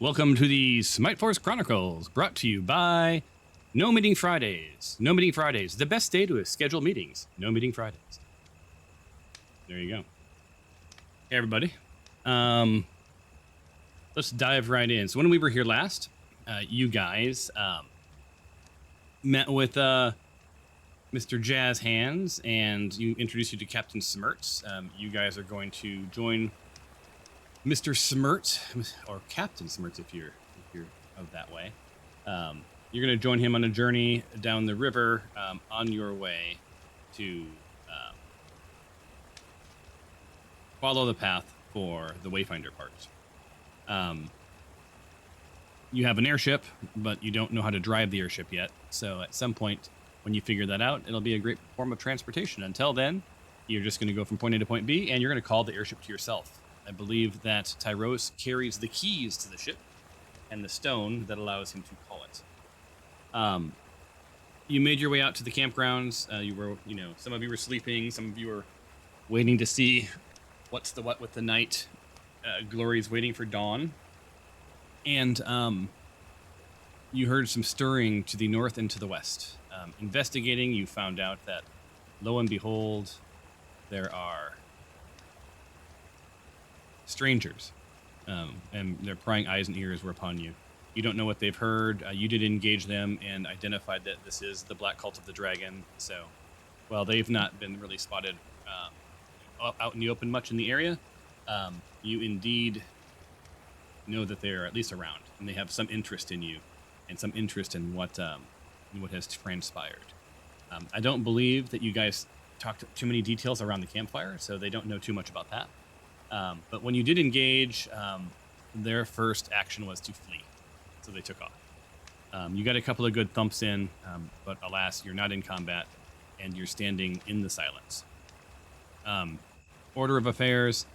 Welcome to the Smite Force Chronicles, brought to you by No Meeting Fridays. No Meeting Fridays, the best day to schedule meetings. No Meeting Fridays. There you go. Hey, everybody. Let's dive right in. So when we were here last, you guys met with Mr. Jazz Hands, and you introduced you to Captain Smirts. You guys are going to join Mr. Smirt, or Captain Smirts if you're of that way. You're going to join him on a journey down the river on your way to follow the path for the Wayfinder part. You have an airship, but you don't know how to drive the airship yet. So at some point, when you figure that out, it'll be a great form of transportation. Until then, you're just going to go from point A to point B, and you're going to call the airship to yourself. I believe that Tyros carries the keys to the ship and the stone that allows him to call it. You made your way out to the campgrounds. You were, some of you were sleeping. Some of you were waiting to see what's the what with the night. Glory's waiting for dawn. And you heard some stirring to the north and to the west. Investigating, you found out that, lo and behold, there are strangers, and their prying eyes and ears were upon you. You don't know what they've heard. You did engage them and identified that this is the Black Cult of the Dragon. So, while they've not been really spotted out in the open much in the area, you indeed know that they're at least around, and they have some interest in you, and some interest in what has transpired. I don't believe that you guys talked too many details around the campfire, so they don't know too much about that. But when you did engage, their first action was to flee, so they took off. You got a couple of good thumps in, but alas, you're not in combat, and you're standing in the silence. Order of affairs,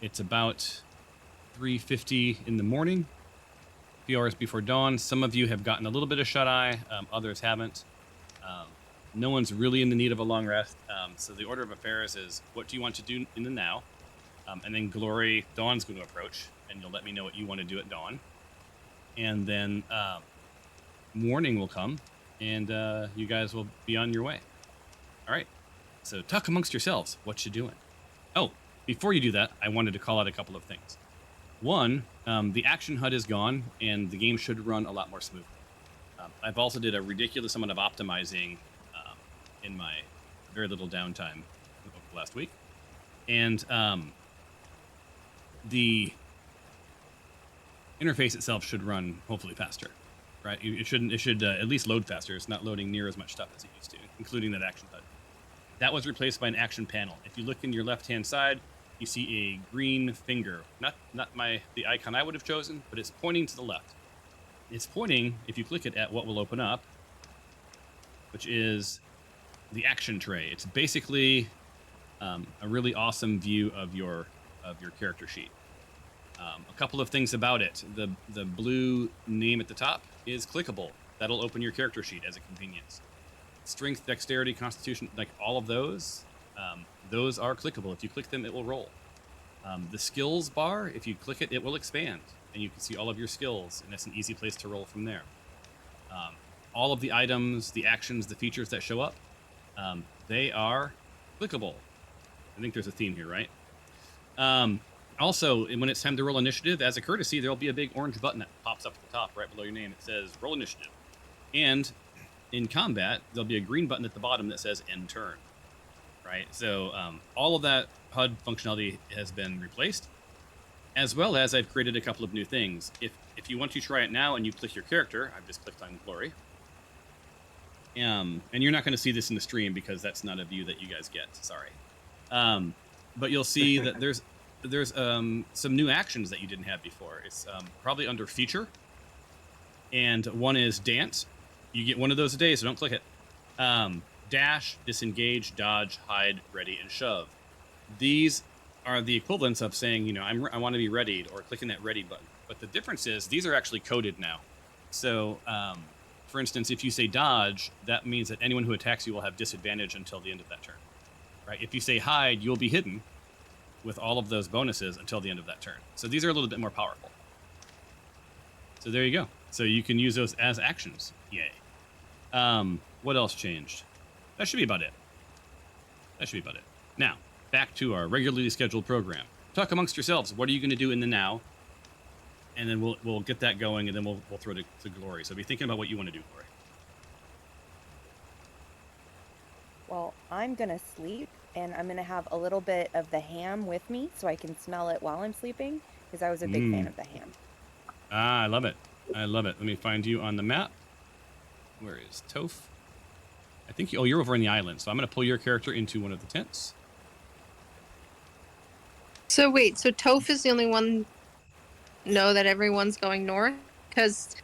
it's about 3:50 in the morning, a few hours before dawn. Some of you have gotten a little bit of shut-eye, others haven't. No one's really in the need of a long rest, so the order of affairs is, what do you want to do in the now? And then Dawn's going to approach, and you'll let me know what you want to do at dawn. And then morning will come, and you guys will be on your way. All right. So talk amongst yourselves. What you doing? Oh, before you do that, I wanted to call out a couple of things. One, the action HUD is gone, and the game should run a lot more smoothly. I've also did a ridiculous amount of optimizing in my very little downtime over the last week. And the interface itself should run hopefully faster, right? It should at least load faster. It's not loading near as much stuff as it used to, including that action HUD. That was replaced by an action panel. If you look in your left-hand side, you see a green finger. Not the icon I would have chosen, but it's pointing to the left. It's pointing, if you click it, at what will open up, which is the action tray. It's basically a really awesome view of your character sheet. A couple of things about it. The blue name at the top is clickable. That'll open your character sheet as a convenience. Strength, dexterity, constitution, like all of those are clickable. If you click them, it will roll. The skills bar, if you click it, it will expand, and you can see all of your skills, and that's an easy place to roll from there. All of the items, the actions, the features that show up, they are clickable. I think there's a theme here, right? Also, when it's time to roll initiative, as a courtesy, there'll be a big orange button that pops up at the top right below your name. It says roll initiative. And in combat, there'll be a green button at the bottom that says end turn. Right? So all of that HUD functionality has been replaced, as well as I've created a couple of new things. If you want to try it now and you click your character, I've just clicked on Glory. And you're not going to see this in the stream because that's not a view that you guys get. Sorry. But you'll see that there's some new actions that you didn't have before. It's probably under feature, and one is dance. You get one of those a day, so don't click it. Dash, disengage, dodge, hide, ready, and shove. These are the equivalents of saying, I want to be readied, or clicking that ready button. But the difference is these are actually coded now. So, for instance, if you say dodge, that means that anyone who attacks you will have disadvantage until the end of that turn. Right? If you say hide, you'll be hidden with all of those bonuses until the end of that turn. So these are a little bit more powerful. So there you go. So you can use those as actions. Yay. What else changed? That should be about it. Now, back to our regularly scheduled program. Talk amongst yourselves. What are you going to do in the now? And then we'll get that going, and then we'll throw it to Glory. So be thinking about what you want to do, Glory. Well, I'm going to sleep, and I'm going to have a little bit of the ham with me so I can smell it while I'm sleeping, because I was a big fan of the ham. Ah, I love it. Let me find you on the map. Where is Toph? I think you're over in the island, so I'm going to pull your character into one of the tents. So wait, so Toph is the only one know that everyone's going north? Because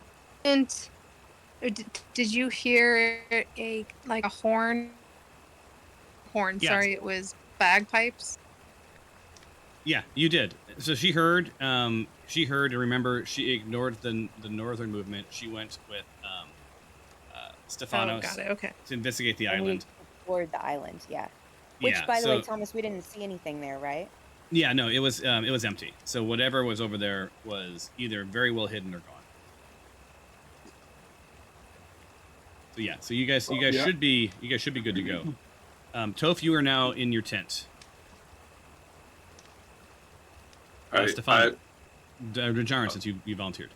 did you hear a horn? Yeah. Sorry, it was bagpipes. Yeah, you did. So she heard. And remember, she ignored the northern movement. She went with Stephanos got it. Okay. to investigate the and island. We explored the island, yeah. Which, by the way, Thomas, we didn't see anything there, right? Yeah, no, it was empty. So whatever was over there was either very well hidden or gone. So yeah, so you guys should be good to go. Toph, you are now in your tent. Stefan, Rajaran, since you volunteered.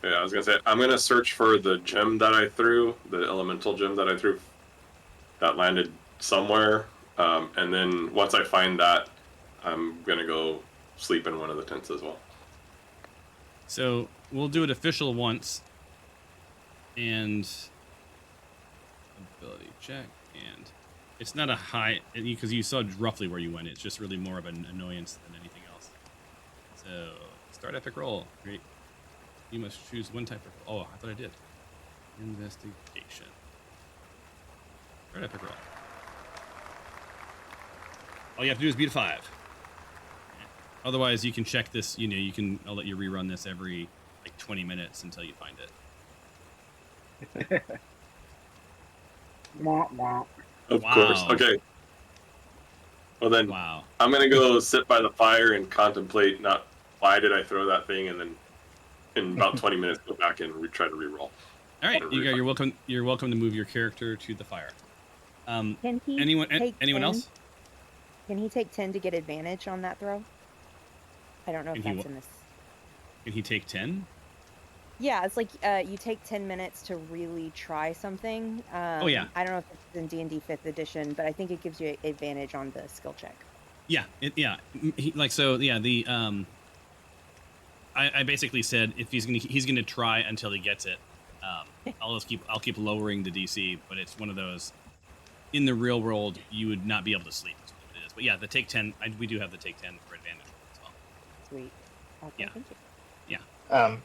Yeah, I was gonna say I'm gonna search for the gem that I threw, the elemental gem that I threw, that landed somewhere, and then once I find that, I'm gonna go sleep in one of the tents as well. So we'll do it official once, and ability check, and it's not a high because you saw roughly where you went. It's just really more of an annoyance than anything else. So start epic roll. Great. You must choose one type of. Oh, I thought I did. Investigation. Start epic roll. All you have to do is beat a 5. Otherwise, you can check this. I'll let you rerun this every 20 minutes until you find it. Of course. Okay. Well then, wow. I'm gonna go sit by the fire and contemplate. Not why did I throw that thing, and then in about 20 minutes go back and try to reroll. All right, you're welcome. You're welcome to move your character to the fire. Can he anyone take anyone 10? else? Can he take 10 to get advantage on that throw? I don't know if that's in this. Can he take 10? Yeah, it's like you take 10 minutes to really try something. Oh yeah. I don't know if it's in D&D 5th edition, but I think it gives you advantage on the skill check. Yeah, I basically said if he's gonna try until he gets it. I'll keep lowering the DC, but it's one of those. In the real world, you would not be able to sleep. That's what it is. But yeah, the take 10. We do have the take 10 for advantage as well. Sweet. Okay, yeah. Thank you. Yeah.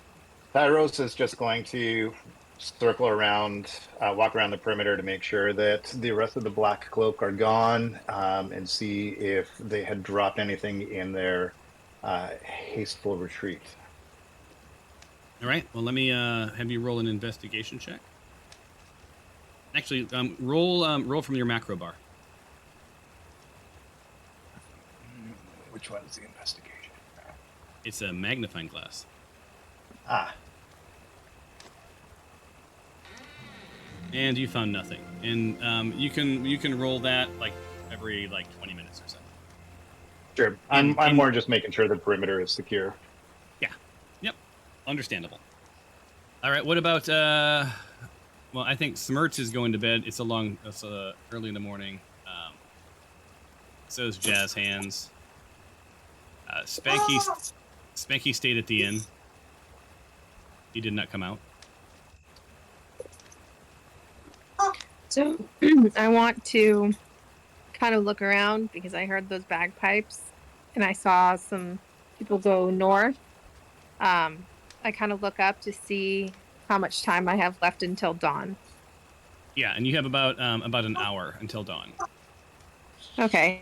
Tyros is just going to circle around, walk around the perimeter to make sure that the rest of the Black Cloak are gone, and see if they had dropped anything in their hasteful retreat. All right. Well, let me have you roll an investigation check. Actually, roll from your macro bar. Which one is the investigation? It's a magnifying glass. Ah. And you found nothing. And you can roll that every 20 minutes or so. Sure. I'm more just making sure the perimeter is secure. Yeah. Yep. Understandable. All right. What about well, I think Smirch is going to bed. It's early in the morning. So is Jazz Hands. Spanky stayed at the inn. He did not come out. So I want to kind of look around because I heard those bagpipes and I saw some people go north. I kind of look up to see how much time I have left until dawn. Yeah, and you have about an hour until dawn. Okay.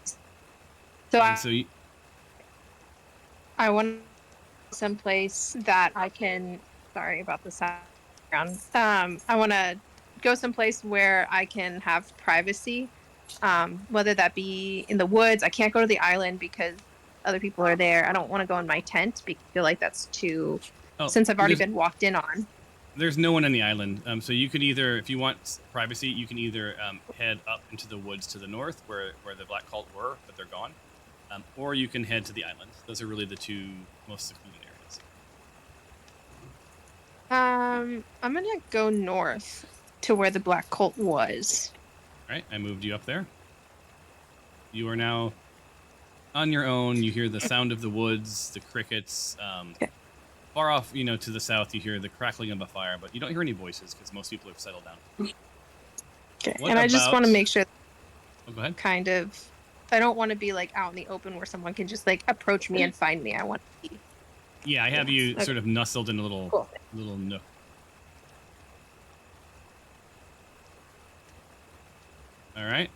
So I want someplace that I can. Sorry about the sound. I want to go someplace where I can have privacy, whether that be in the woods. I can't go to the island because other people are there. I don't want to go in my tent because I feel like that's too Oh, since I've already there's- been walked in on. There's no one on the island, so you could either, if you want privacy, you can either head up into the woods to the north, where the Black Cult were, but they're gone, or you can head to the island. Those are really the two most secluded areas. I'm gonna go north to where the Black Cult was. All right, I moved you up there. You are now on your own. You hear the sound of the woods, the crickets. Far off, to the south, you hear the crackling of a fire, but you don't hear any voices because most people have settled down. Okay. What And I just want to about- make sure, Oh, go ahead. kind of, I don't want to be like out in the open where someone can just like approach me and find me. I want to be. Yeah, I have you Okay. sort of nestled in a little Cool. nook. All right.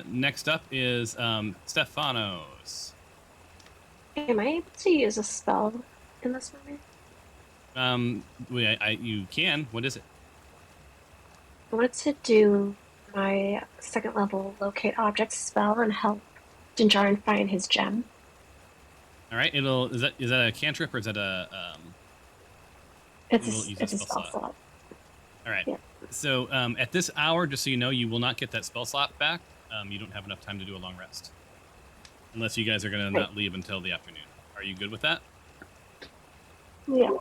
Next up is Stefanos. Am I able to use a spell in this moment? You can. What is it? I wanted to do my second level locate objects spell and help Dinjarin find his gem. All right. Is that a cantrip or is that a It's You will use a a spell spell slot. slot. All right. Yeah. So at this hour, just so you know, you will not get that spell slot back. You don't have enough time to do a long rest, unless you guys are gonna not leave until the afternoon. Are you good with that? Yeah.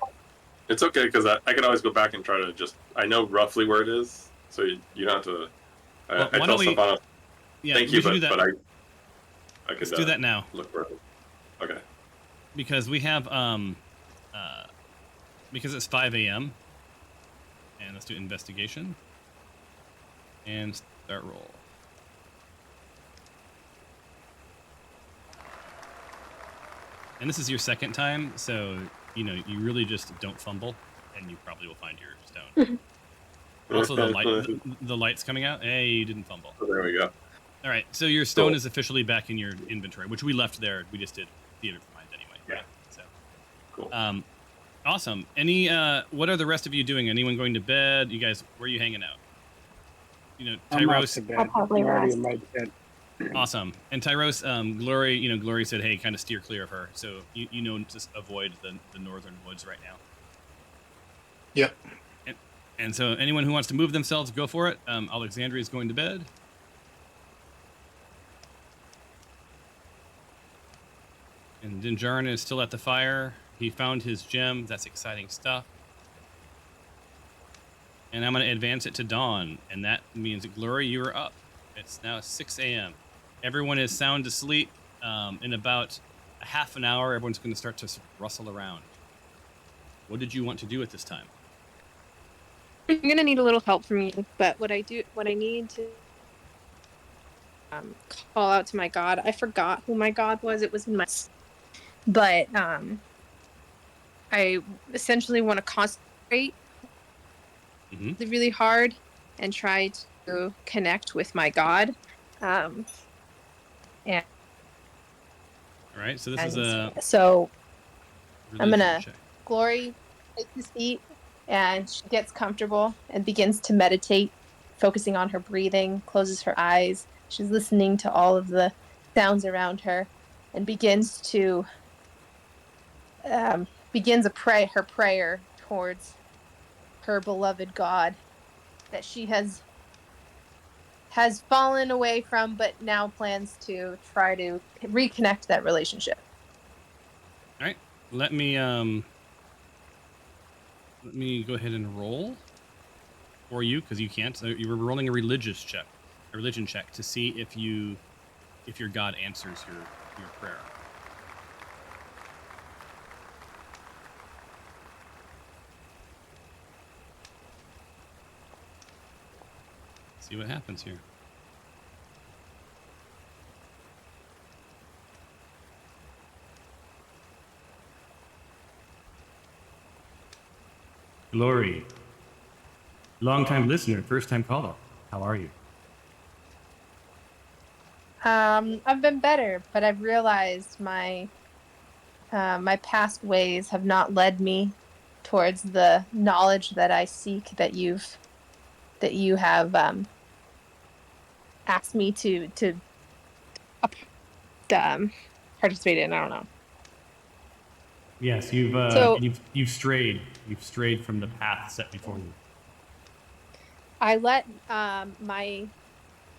It's okay because I can always go back and try to I know roughly where it is, so you don't have to. Well, I why tell don't we- Stefano, Yeah. thank we you, should do but that. I could Let's do that now look for it. Okay. because we have because it's 5 a.m. and let's do investigation and start roll. And this is your second time, so you really just don't fumble, and you probably will find your stone. Also, the light's coming out. Hey, you didn't fumble. There we go. All right, so your stone Cool. is officially back in your inventory, which we left there. We just did theater for mind anyway. Yeah. Right? So, Cool. awesome. What are the rest of you doing? Anyone going to bed? You guys, where are you hanging out? I'm off Tyros. to bed. I'll probably I'm already rest. in my bed. Awesome. And Tyros, Glory said, hey, kind of steer clear of her. So just avoid the northern woods right now. Yep. And so anyone who wants to move themselves, go for it. Alexandria is going to bed. And Dinjarin is still at the fire. He found his gem. That's exciting stuff. And I'm going to advance it to dawn. And that means, Glory, you are up. It's now 6 a.m. Everyone is sound asleep. In about a half an hour, everyone's going to start to rustle around. What did you want to do at this time? I'm gonna need a little help from you, but what I need to call out to my god. I forgot who my god was. It was but I essentially want to concentrate Mhm. really hard and try to connect with my god. All right, so this is a So I'm religion gonna- check. Glory takes his feet and she gets comfortable and begins to meditate, focusing on her breathing, closes her eyes. She's listening to all of the sounds around her and begins her prayer towards her beloved God that she has fallen away from, but now plans to try to reconnect that relationship. All right, let me go ahead and roll for you because you can't. So you were rolling a religion check to see if your God answers your prayer. See what happens here. Glory. Long-time listener, first-time caller. How are you? I've been better, but I've realized my past ways have not led me towards the knowledge that I seek. That you have asked me to participate in. I don't know. Yes, So- you've strayed. You've strayed from the path set before you. I let my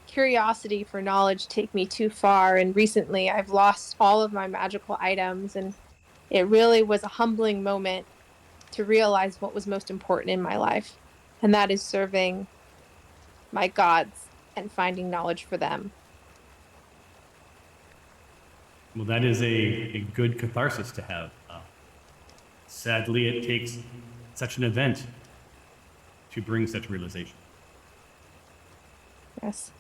curiosity for knowledge take me too far, and recently I've lost all of my magical items, and it really was a humbling moment to realize what was most important in my life, and that is serving my gods and finding knowledge for them. Well, that is a good catharsis to have. Sadly, it takes such an event to bring such realization. Yes.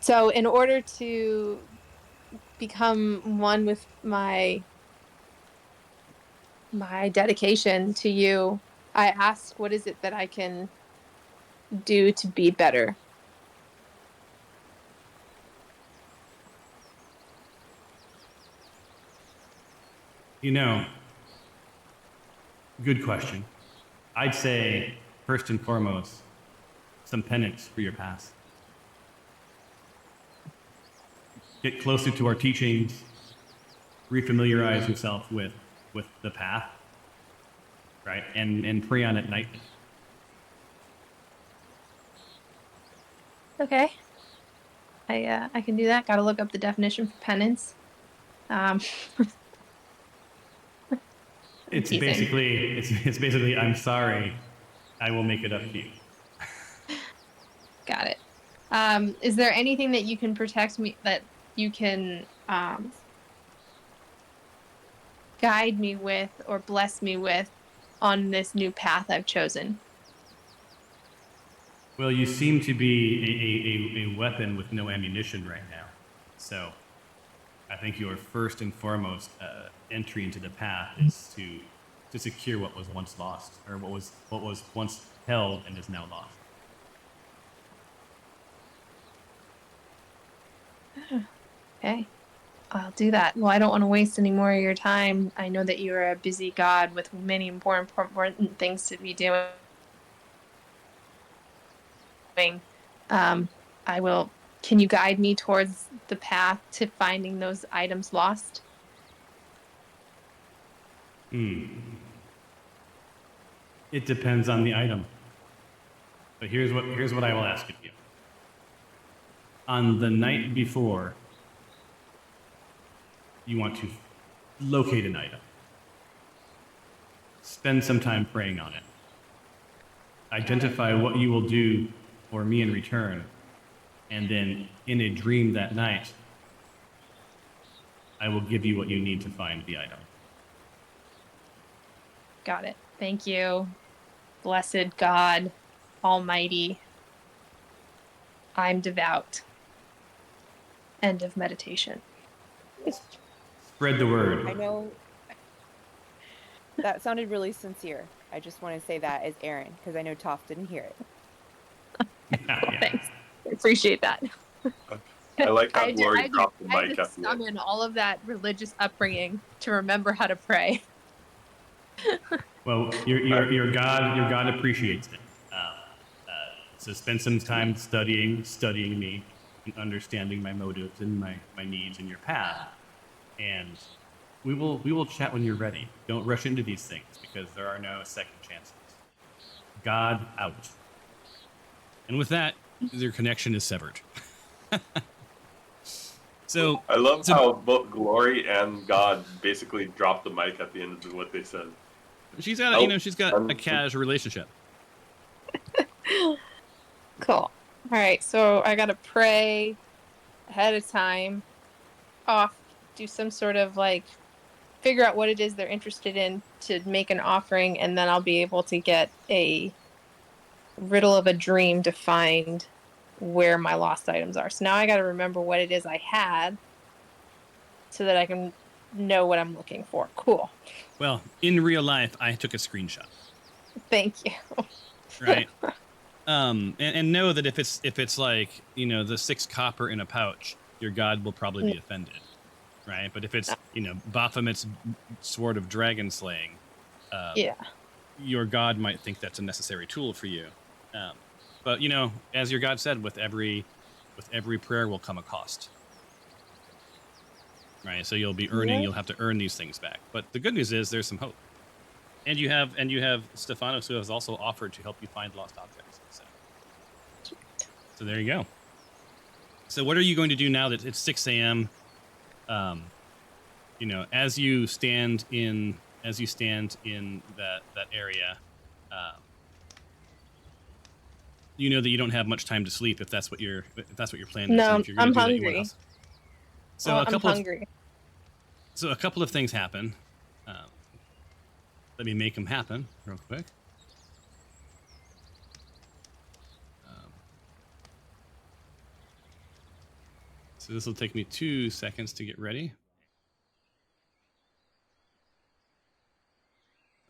So, in order to become one with my dedication to you, I ask, what is it that I can do to be better? You know, good question. I'd say, first and foremost, some penance for your past. Get closer to our teachings, refamiliarize yourself with the path, right? And pray on it nightly. Okay. I can do that. Got to look up the definition for penance. It's teasing. basically I'm sorry, I will make it up to you. Got it. Is there anything that you can protect me, that you can guide me with or bless me with on this new path I've chosen? Well, you seem to be a weapon with no ammunition right now. So I think your first and foremost entry into the path is to secure what was once lost, or what was once held and is now lost. Okay. I'll do that. Well, I don't want to waste any more of your time. I know that you're a busy god with many important things to be doing. I will. Can you guide me towards the path to finding those items lost? It depends on the item. But here's what I will ask of you. On the night before you want to locate an item, spend some time praying on it. Identify what you will do for me in return, and then in a dream that night, I will give you what you need to find the item. Got it. Thank you. Blessed God, Almighty. I'm devout. End of meditation. Spread the word. I know that sounded really sincere. I just want to say that as Aaron, because I know Toph didn't hear it. Yeah. Thanks. I appreciate that. I like how I Glory dropped the had mic to at the end. summon all of that religious upbringing to remember how to pray. Well, your God appreciates it. So spend some time studying me, and understanding my motives and my needs and your path. And we will chat when you're ready. Don't rush into these things, because there are no second chances. God out. And with that, their connection is severed. So I love how both Glory and God basically dropped the mic at the end of what they said. she's got she's got a casual relationship. Cool. All right, so I gotta pray ahead of time, do some sort of figure out what it is they're interested in to make an offering, and then I'll be able to get a riddle of a dream to find where my lost items are. So now I gotta remember what it is I had so that I can know what I'm looking for. Cool. Well, in real life, I took a screenshot. Thank you. Right. And know that if it's like, the 6 copper in a pouch, your God will probably be offended, right? But if it's, Baphomet's sword of dragon slaying, your God might think that's a necessary tool for you. But as your God said, with every prayer will come a cost. right? So you'll be earning. Yeah. You'll have to earn these things back. But the good news is there's some hope, and you have Stefanos, who has also offered to help you find lost objects. So there you go. So what are you going to do now that it's 6 a.m.? As you stand in that area, you know that you don't have much time to sleep if that's what your plan is. No, And if you're going I'm to do that, you want hungry. else. So I'm hungry. So a couple of things happen. Let me make them happen real quick. So this will take me 2 seconds to get ready.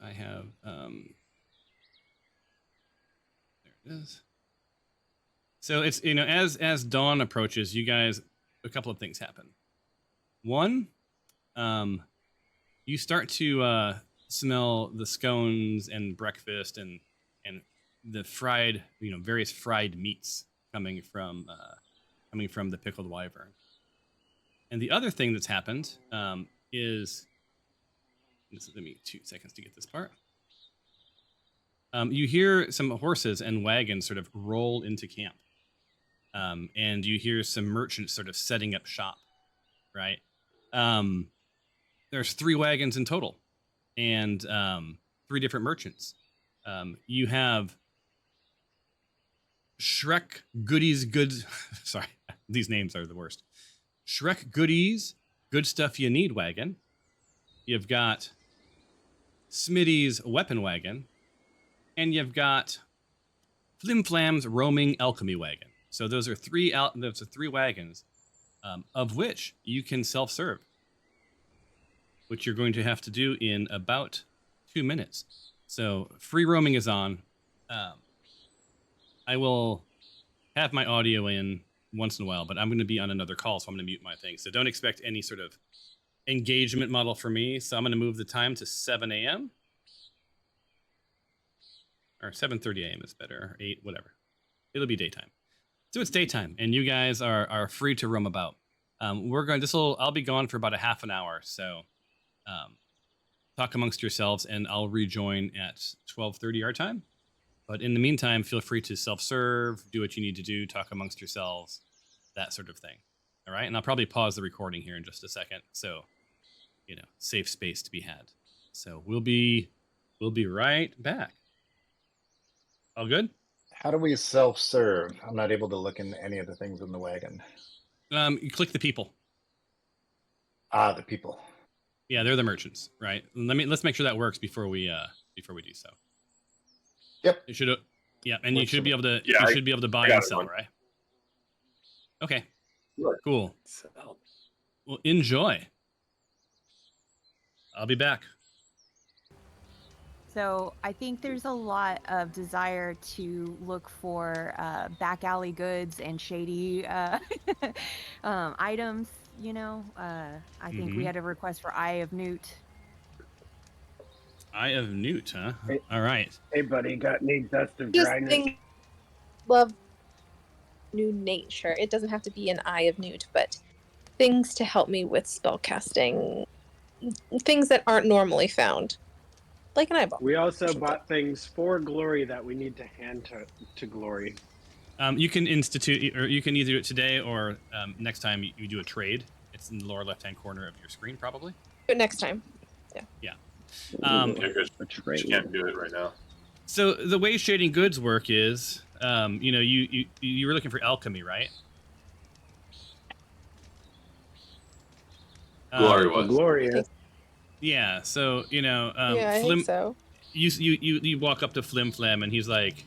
I have, there it is. So it's, as dawn approaches, you guys, a couple of things happen. One, you start to smell the scones and breakfast and the fried, various fried meats coming from the pickled wyvern. And the other thing that's happened is, let me 2 seconds to get this part. You hear some horses and wagons sort of roll into camp. And you hear some merchants sort of setting up shop, right? There's 3 wagons in total and 3 different merchants. You have Shrek Goodies Goods. Sorry, these names are the worst. Shrek Goodies Good Stuff You Need wagon. You've got Smitty's Weapon wagon. And you've got Flim Flam's Roaming Alchemy wagon. So those are 3 wagons, of which you can self-serve, which you're going to have to do in about 2 minutes. So free roaming is on. I will have my audio in once in a while, but I'm going to be on another call, so I'm going to mute my thing. So don't expect any sort of engagement model for me. So I'm going to move the time to 7 a.m. Or 7:30 a.m. is better, or 8, whatever. It'll be daytime. So it's daytime, and you guys are free to roam about. I'll be gone for about a half an hour, so talk amongst yourselves, and I'll rejoin at 12:30 our time. But in the meantime, feel free to self-serve, do what you need to do, talk amongst yourselves, that sort of thing. All right, and I'll probably pause the recording here in just a second, so safe space to be had. So we'll be right back. All good? How do we self-serve? I'm not able to look in any of the things in the wagon. You click the people. The people. Yeah, they're the merchants, right? Let's make sure that works before we do so. Yep. It should. Yeah, and you Works should for be me. able to. Yeah, you I should be able to buy got and it, sell, one. right? Okay. Sure. Cool. Well, enjoy. I'll be back. So I think there's a lot of desire to look for back alley goods and shady items. I think we Mhm. had a request for Eye of Newt. Eye of Newt, huh? Hey. All right. Hey, buddy, got any dust of Just dryness? think, love new nature. It doesn't have to be an eye of newt, but things to help me with spell casting, things that aren't normally found, like an eyeball. We also bought things for Glory that we need to hand to Glory. You can institute, or you can either do it today or next time you do a trade. It's in the lower left-hand corner of your screen, probably. Do it next time. Yeah. Yeah, 'cause A you trade. can't do it right now. So the way shading goods work is, you were looking for alchemy, right? Glory was. Gloria. Yeah. So Yeah, I think so. you walk up to Flim Flam and he's like,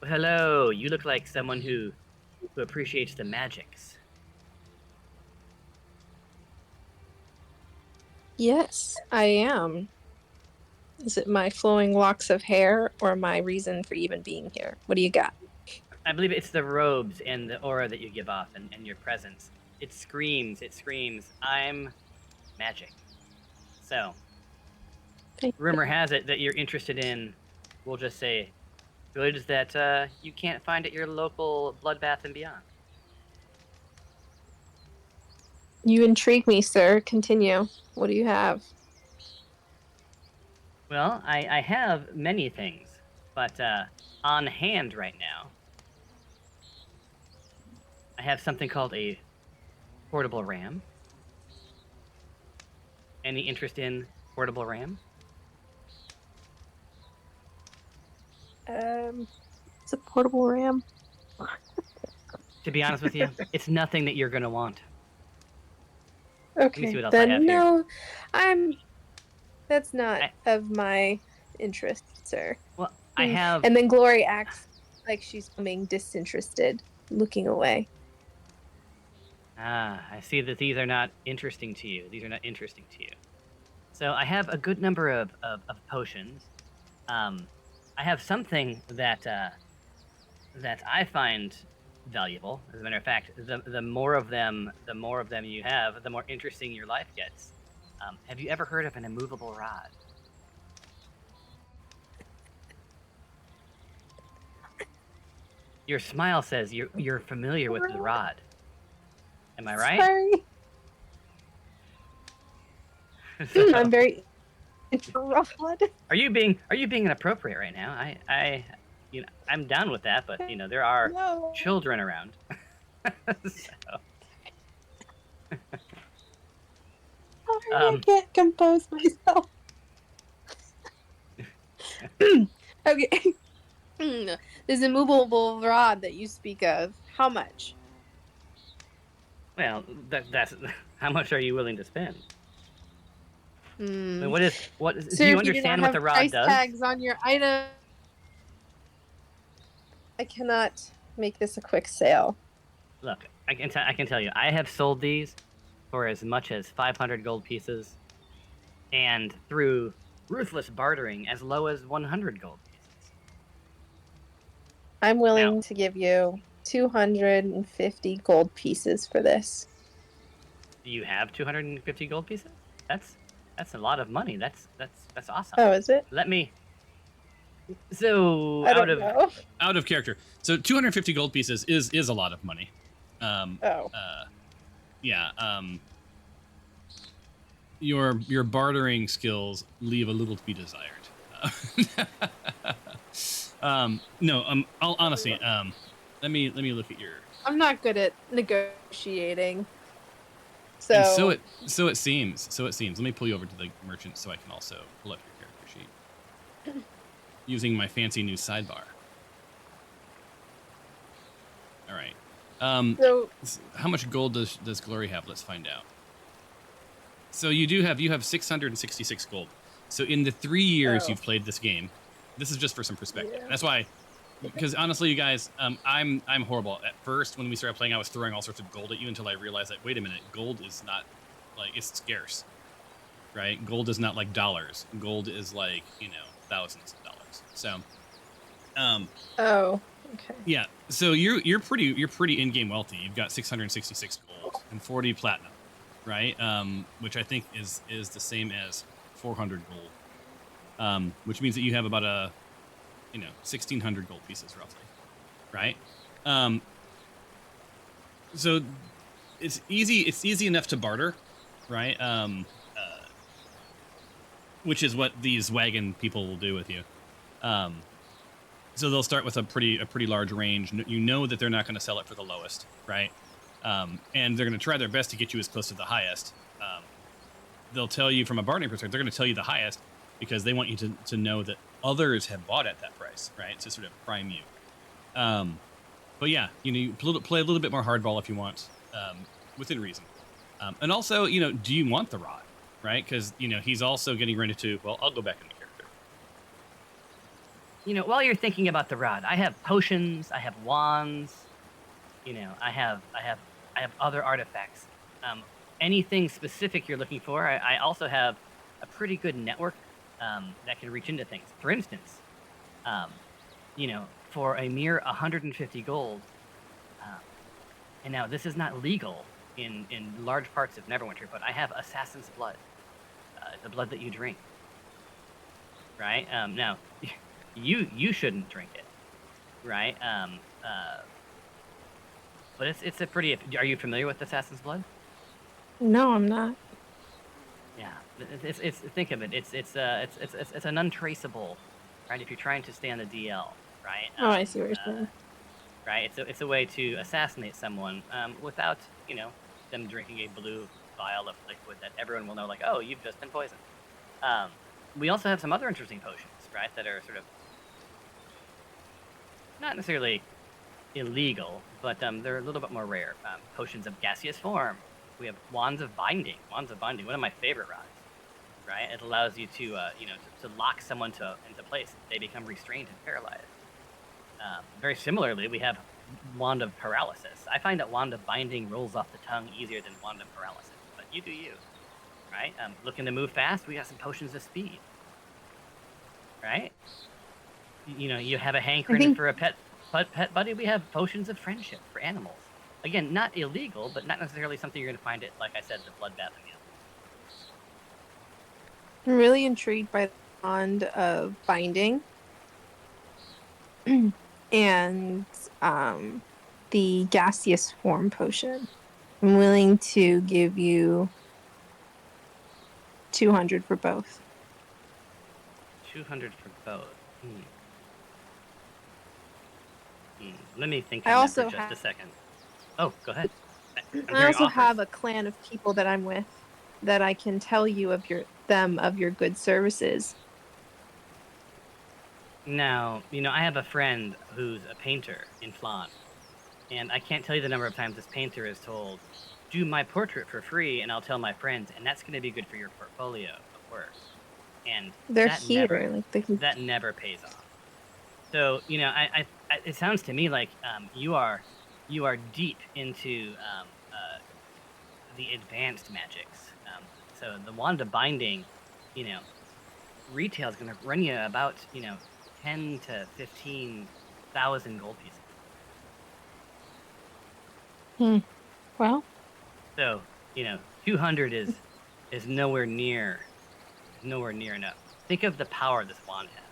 Hello, you look like someone who appreciates the magics. Yes, I am. Is it my flowing locks of hair or my reason for even being here? What do you got? I believe it's the robes and the aura that you give off and your presence. It screams, I'm magic. So, Thank you. rumor has it that you're interested in, we'll just say, goods that you can't find at your local Bloodbath and Beyond. You intrigue me, sir. Continue. What do you have? Well, I have many things, but on hand right now, I have something called a portable RAM. Any interest in portable RAM? It's a portable RAM. To be honest with you, it's nothing that you're gonna want. me see Okay, what else I have then here. no, that's not I- of my interest, sir. Well, I have. And then Glory acts like she's being disinterested, looking away. I see that these are not interesting to you. These are not interesting to you. So I have a good number of potions. I have something that that I find valuable. As a matter of fact, the more of them you have, the more interesting your life gets. Have you ever heard of an immovable rod? Your smile says you're familiar with the rod. Am I right? Sorry. So, I'm very rod. are you being inappropriate right now? I'm down with that, but there are No. children around. So, Sorry, I can't compose myself. Okay. This immovable rod that you speak of, how much? well, that's how much are you willing to spend? I mean, Hmm. what Sir, do you if you do not understand what have the rod price does? tags on your item, I cannot make this a quick sale. Look, I can tell you, I have sold these for as much as 500 gold pieces, and through ruthless bartering, as low as 100 gold pieces. I'm willing Now, to give you 250 gold pieces for this. do you have 250 gold pieces? That's a lot of money. That's awesome. Oh, is it? Let me. So I don't know. Out of character. So 250 gold pieces is a lot of money. Oh. Yeah. Your bartering skills leave a little to be desired. No. Honestly. Let me look at your. I'm not good at negotiating. And so it seems. Let me pull you over to the merchant so I can also pull up your character sheet using my fancy new sidebar. All right. So How much gold does Glory have? Let's find out. So you have 666 gold. So in the 3 years you've played this game, this is just for some perspective. Yeah. That's why, because honestly, you guys, I'm horrible. At first, when we started playing, I was throwing all sorts of gold at you until I realized that wait a minute, gold is not it's scarce, right? Gold is not like dollars. Gold is like thousands of dollars. So, Oh, okay. yeah. So you're pretty in-game wealthy. You've got 666 gold and 40 platinum, right? Which I think is the same as 400 gold. Which means that you have about 1,600 gold pieces roughly, right? So it's easy enough to barter, right? Which is what these wagon people will do with you. So they'll start with a pretty large range. You know that they're not going to sell it for the lowest, right? And they're going to try their best to get you as close to the highest. They'll tell you from a bartering perspective, they're going to tell you the highest because they want you to know that others have bought at that price, right? To sort of prime you. But yeah, you play a little bit more hardball if you want, within reason. And also, do you want the rod, right? Because he's also getting ready to. Well, I'll go back into character. While you're thinking about the rod, I have potions, I have wands, I have other artifacts. Anything specific you're looking for, I also have a pretty good network that can reach into things. For instance, for a mere 150 gold, and now this is not legal in large parts of Neverwinter, but I have assassin's blood, the blood that you drink. Right? Now, you shouldn't drink it, right? But it's a pretty. Are you familiar with assassin's blood? No, I'm not. Yeah, it's think of it. It's an untraceable, right? If you're trying to stay on the DL, right? Oh, I see what you're saying. Right. It's a way to assassinate someone without them drinking a blue vial of liquid that everyone will know, like, oh, you've just been poisoned. We also have some other interesting potions, right? That are sort of not necessarily illegal, but they're a little bit more rare. Potions of gaseous form. We have wands of binding. Wands of binding, one of my favorite rods. Right, it allows you to to lock someone into place. They become restrained and paralyzed. Very similarly, we have wand of paralysis. I find that wand of binding rolls off the tongue easier than wand of paralysis, but you do you. Right, looking to move fast. We got some potions of speed. Right, you have a hankering for a pet buddy. We have potions of friendship for animals. Again, not illegal, but not necessarily something you're going to find it, like I said, the bloodbath again. I'm really intrigued by the bond of binding and the gaseous form potion. I'm willing to give you 200 for both. 200 for both. Let me think I on that also for just have- a second. Oh, go ahead. I'm I hearing also offers. have a clan of people that I'm with that I can tell you of your good services. Now, I have a friend who's a painter in Flan, and I can't tell you the number of times this painter is told, do my portrait for free and I'll tell my friends, and that's going to be good for your portfolio of work. And They're that here, never, like they can. that never pays off. So, it sounds to me like you are deep into the advanced magics. So the wand of binding, retail is going to run you about 10 to 15,000 gold pieces. Well, So 200 is nowhere near enough. Think of the power this wand has.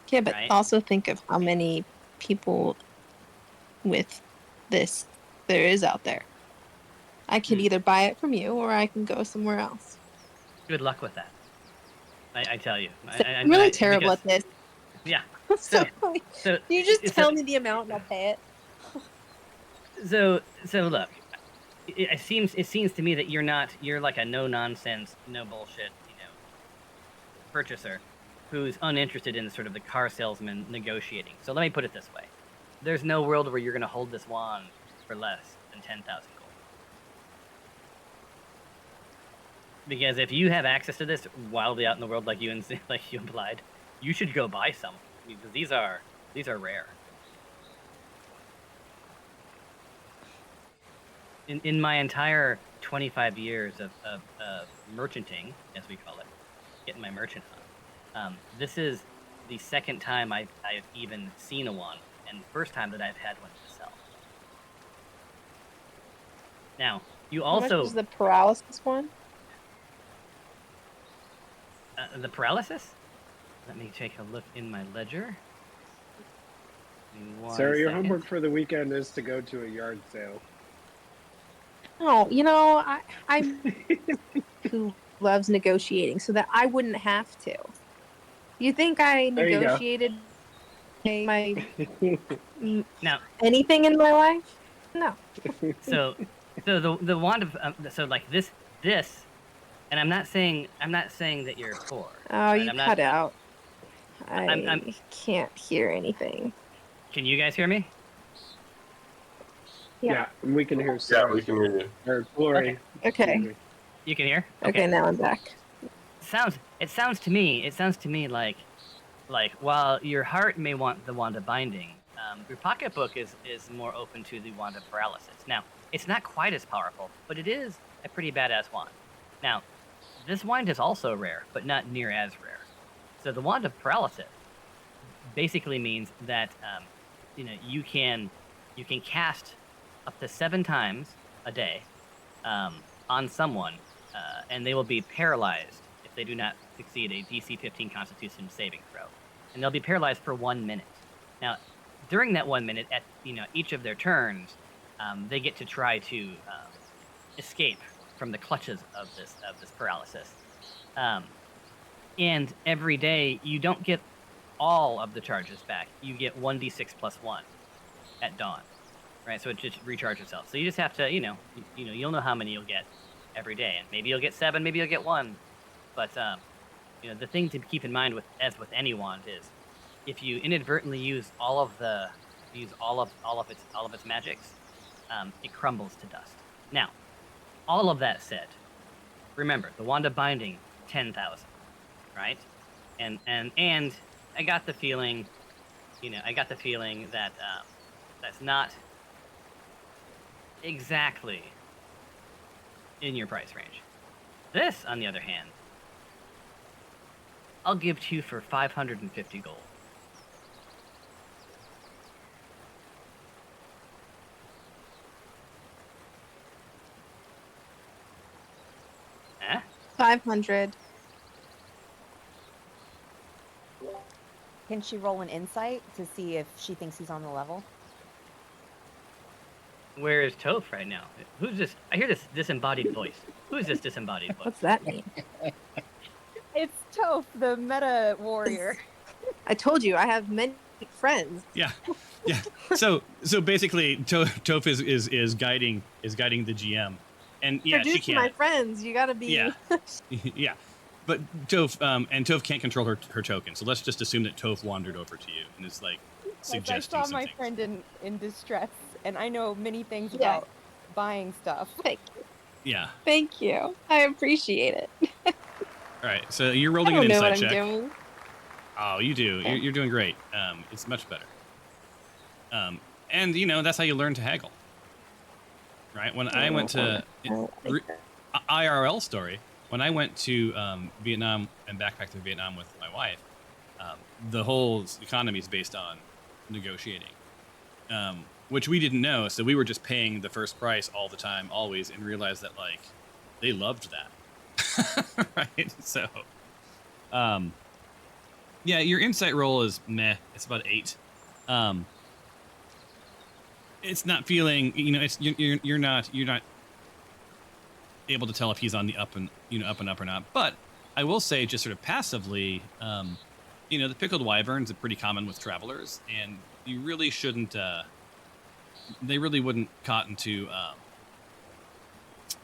yeah, but Right. also think of how many people with this there is out there. I could either buy it from you or I can go somewhere else. Good luck with that. I tell you. I'm really terrible at this. Yeah. So you just it's tell me the amount and I'll pay it. So look, it seems to me that you're like a no nonsense, no bullshit, purchaser who's uninterested in sort of the car salesman negotiating. So let me put it this way: there's no world where you're going to hold this wand for less than 10,000 gold. Because if you have access to this wildly out in the world, like you implied, you should go buy some, because these are rare. In my entire 25 years of merchanting, as we call it, getting my merchant on, this is the second time I've even seen a wand, and the first time that I've had one to sell. Now, you How much also was the paralysis one? the paralysis. Let me take a look in my ledger. Sarah, your homework for the weekend is to go to a yard sale. Oh, I'm who loves negotiating, so that I wouldn't have to. You think I There you go. negotiated my Now, anything in my life? No. so the wand of so like this, and I'm not saying that you're poor. Oh, right? you I'm cut not, out. I'm- I can't hear anything. Can you guys hear me? Yeah, and we can hear Yeah, Sarah. we can hear you. Or Glory. Okay. Excuse me. You can hear? Okay, now I'm back. It sounds to me like while your heart may want the wand of binding, your pocketbook is more open to the wand of paralysis. Now, it's not quite as powerful, but it is a pretty badass wand. Now, this wand is also rare, but not near as rare. So the wand of paralysis basically means that you can cast up to 7 times a day on someone, and they will be paralyzed if they do not succeed a DC 15 Constitution saving throw, and they'll be paralyzed for 1 minute. Now, during that 1 minute, at each of their turns, they get to try to escape from the clutches of this paralysis. And every day you don't get all of the charges back. You get 1d6 plus 1 at dawn, right? So it just recharges itself. So you just have to, you'll know how many you'll get every day, and maybe you'll get 7, maybe you'll get 1. But the thing to keep in mind as with any wand is, if you inadvertently use all of its magics, it crumbles to dust. Now, all of that said, remember the wand of binding, 10,000, right? And I got the feeling, that that's not exactly in your price range. This, on the other hand, I'll give to you for 550 gold. Eh? 500. Can she roll an insight to see if she thinks he's on the level? Where is Toph right now? Who's this? I hear this disembodied voice. Who is this disembodied voice? What's that mean? It's Toph, the meta warrior. I told you I have many friends. Yeah. So basically, Toph is guiding the GM, and yeah, she Introduce can't. my friends. You gotta be. Yeah. Yeah. But Toph can't control her token, so let's just assume that Toph wandered over to you and is like suggesting I saw some my things. friend in distress, and I know many things Yeah. about buying stuff. Thank you. Yeah. Thank you. I appreciate it. All right. So you're I rolling don't an know insight what check. I'm doing. Oh, you do. Okay. You're doing great. It's much better. And that's how you learn to haggle. Right? When I went to IRL story, when I went to Vietnam and backpacked through Vietnam with my wife, the whole economy is based on negotiating, which we didn't know. So we were just paying the first price all the time, always, and realized that they loved that. Right? So, yeah, your insight roll is meh. It's about 8. It's not feeling, it's you're not able to tell if he's on the up and up or not. But I will say, just sort of passively, the pickled wyverns are pretty common with travelers, and you really shouldn't. They really wouldn't cotton to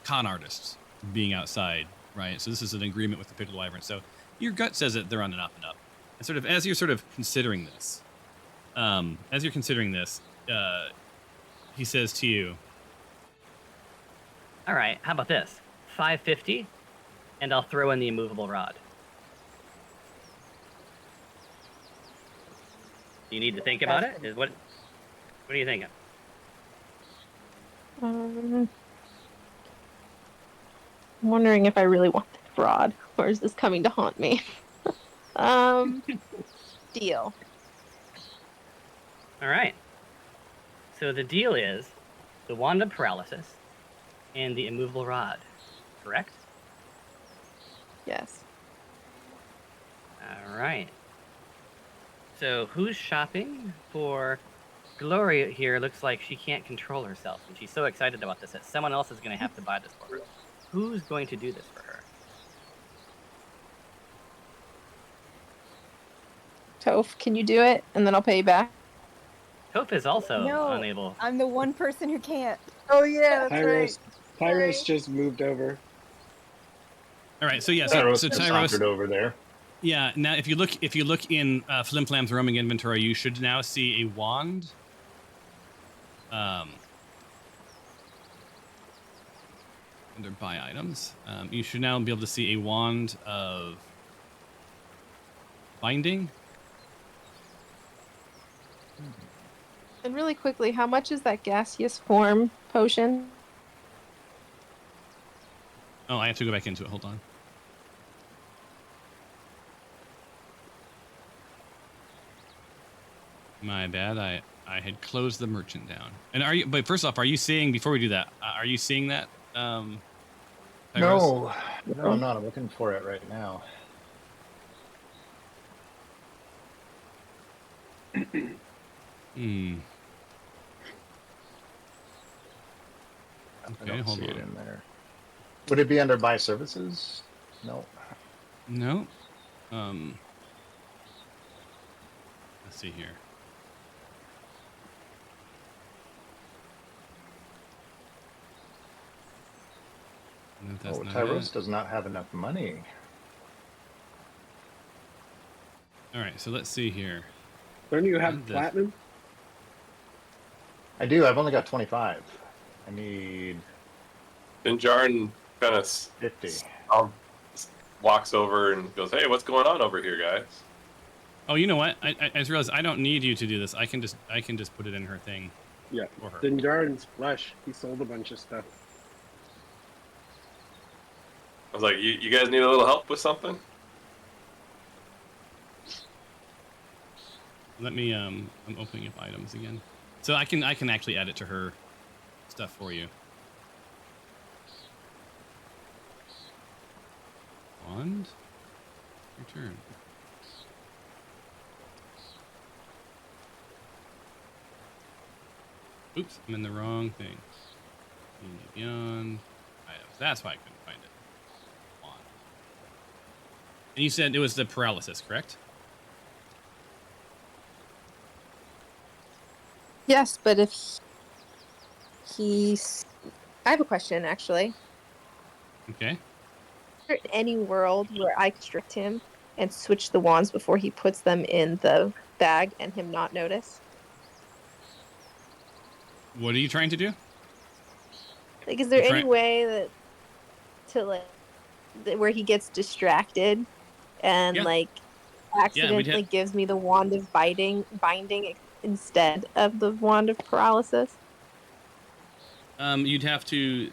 con artists being outside, right? So this is an agreement with the pickled wyvern. So your gut says that they're on an up and up. And sort of as you're sort of considering this, he says to you, All right, how about this? 550, and I'll throw in the immovable rod. You need to think about it? What are you thinking? I'm wondering if I really want this rod, or is this coming to haunt me? Deal. All right. So the deal is the wand of paralysis and the immovable rod, correct? Yes. All right. So who's shopping for Gloria here? Looks like she can't control herself, and she's so excited about this that someone else is going to have to buy this for her. Who's going to do this for her? Toph, can you do it? And then I'll pay you back. Toph is also No. unable. I'm the one person who can't. Oh, yeah, Pyros Sorry. just moved over. all right. So yeah, Tyros so has Tyros, sauntered over there. yeah. Now, if you look in Flim Flam's roaming inventory, you should now see a wand. Under buy items, you should now be able to see a wand of binding. And really quickly, how much is that gaseous form potion? Oh, I have to go back into it. Hold on. My bad. I had closed the merchant down. And but first off, are you seeing, before we do that, are you seeing that? Tyros? No, I'm not. I'm looking for it right now. Hmm. I Okay, don't hold see it on. in there. Would it be under buy services? No. No. Let's see here. No, that's Oh, not Tyros it. does not have enough money. All right, so let's see here. Don't you Add have this. platinum? I do. I've only got 25. I need Dinjarin kind of 50. walks over and goes, "Hey, what's going on over here, guys?" Oh, you know what? I just realized I don't need you to do this. I can just put it in her thing Yeah. for her. Dinjarin's flesh. He sold a bunch of stuff. I was like, "You guys need a little help with something?" Let me I'm opening up items again. So I can actually add it to her stuff for you. Wand? Return. Oops, I'm in the wrong thing. Beyond items. That's why I couldn't find it. Wand. And you said it was the paralysis, correct? Yes, but if he's... I have a question, actually. Okay. Is there any world where I could restrict him and switch the wands before he puts them in the bag and him not notice? What are you trying to do? Like, is there You're any trying- way that where he gets distracted and Yeah. like accidentally gives me the wand of binding instead of the wand of paralysis? You'd have to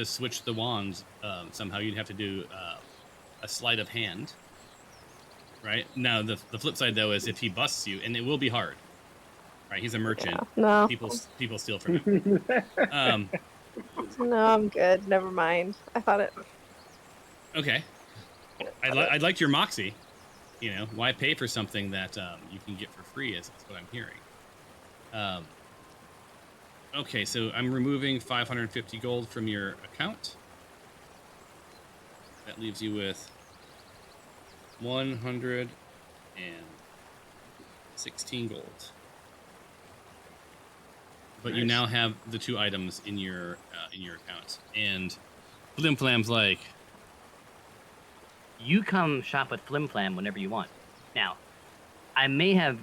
switch the wands somehow. You'd have to do a sleight of hand, right? Now the flip side though is if he busts you, and it will be hard, right? He's a merchant. Yeah, no. People steal from him. No, I'm good. Never mind. I thought it. Okay. I'd like your moxie. You know, why pay for something that you can get for free? Is what I'm hearing. Okay, so I'm removing 550 gold from your account. That leaves you with 116 gold. But Nice. you now have the 2 items in your account. And Flim Flam's like, You come shop with Flim Flam whenever you want. Now, I may have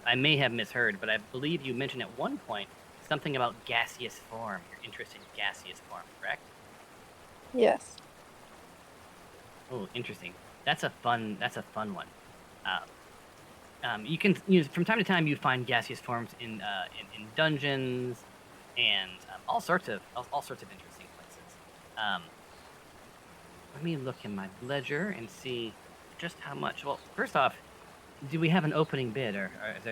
misheard, but I believe you mentioned at one point something about gaseous form. You're interested in gaseous form, correct? Yes. Oh, interesting. That's a fun one. You can from time to time you find gaseous forms in dungeons and all sorts of interesting places. Let me look in my ledger and see just how much. Well, first off, do we have an opening bid, or is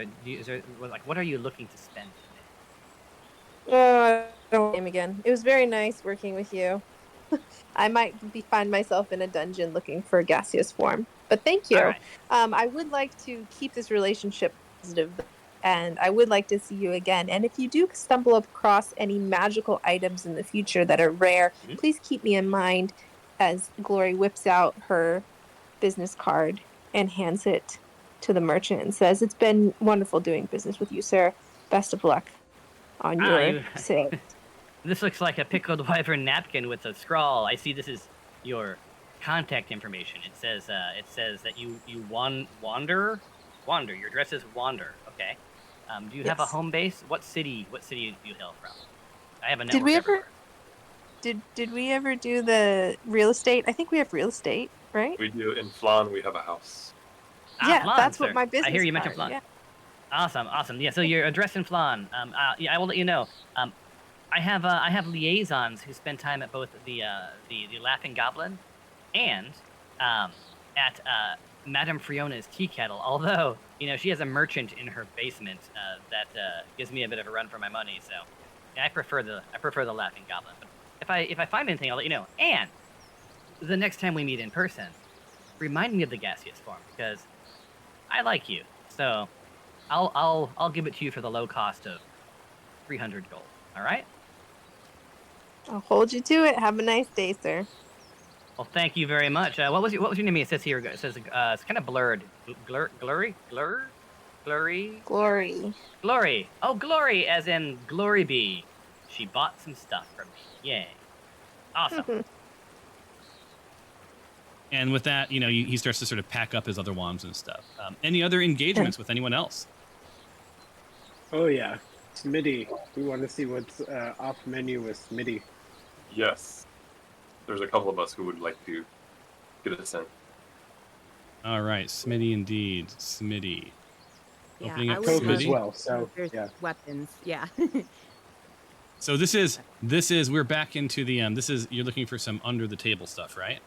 there like what are you looking to spend today? I don't game again. It was very nice working with you. I might find myself in a dungeon looking for a gaseous form, but thank you. All right. I would like to keep this relationship positive, and I would like to see you again. And if you do stumble across any magical items in the future that are rare, Mhm. please keep me in mind. As Glory whips out her business card and hands it to the merchant and says, "It's been wonderful doing business with you, sir. Best of luck on your sale." This looks like a pickled wyvern napkin with a scrawl. I see this is your contact information. It says that you wander. Your address is Wander. Okay. Do you have a Yes. home base? What city do you hail from? I have a network Did we ever? everywhere. Did we ever do the real estate? I think we have real estate, right? We do in Flan. We have a house. Yeah, Flan, that's sir. what my business. I hear you mentioned card, Flan. Yeah. Awesome. Yeah, so your address in Flan. Yeah, I will let you know. I have liaisons who spend time at both the Laughing Goblin and at Madame Friona's tea kettle. Although she has a merchant in her basement that gives me a bit of a run for my money. So yeah, I prefer the Laughing Goblin. But if I find anything, I'll let you know. And the next time we meet in person, remind me of the gaseous form because I like you. So I'll give it to you for the low cost of 300 gold. All right. I'll hold you to it. Have a nice day, sir. Well, thank you very much. What was your name? It says here. It says it's kind of blurred. Glory. Glory. Oh, glory, as in glory be. She bought some stuff from me. Yay. Awesome. And with that, he starts to sort of pack up his other wands and stuff. Any other engagements with anyone else? Oh yeah, Smitty. We want to see what's off menu with Smitty. Yes. There's a couple of us who would like to get us in. All right, Smitty indeed. Smitty. Yeah, Opening I up would Cope love as Smitty. well. So There's yeah. weapons. Yeah. So this is we're back into the you're looking for some under the table stuff, right?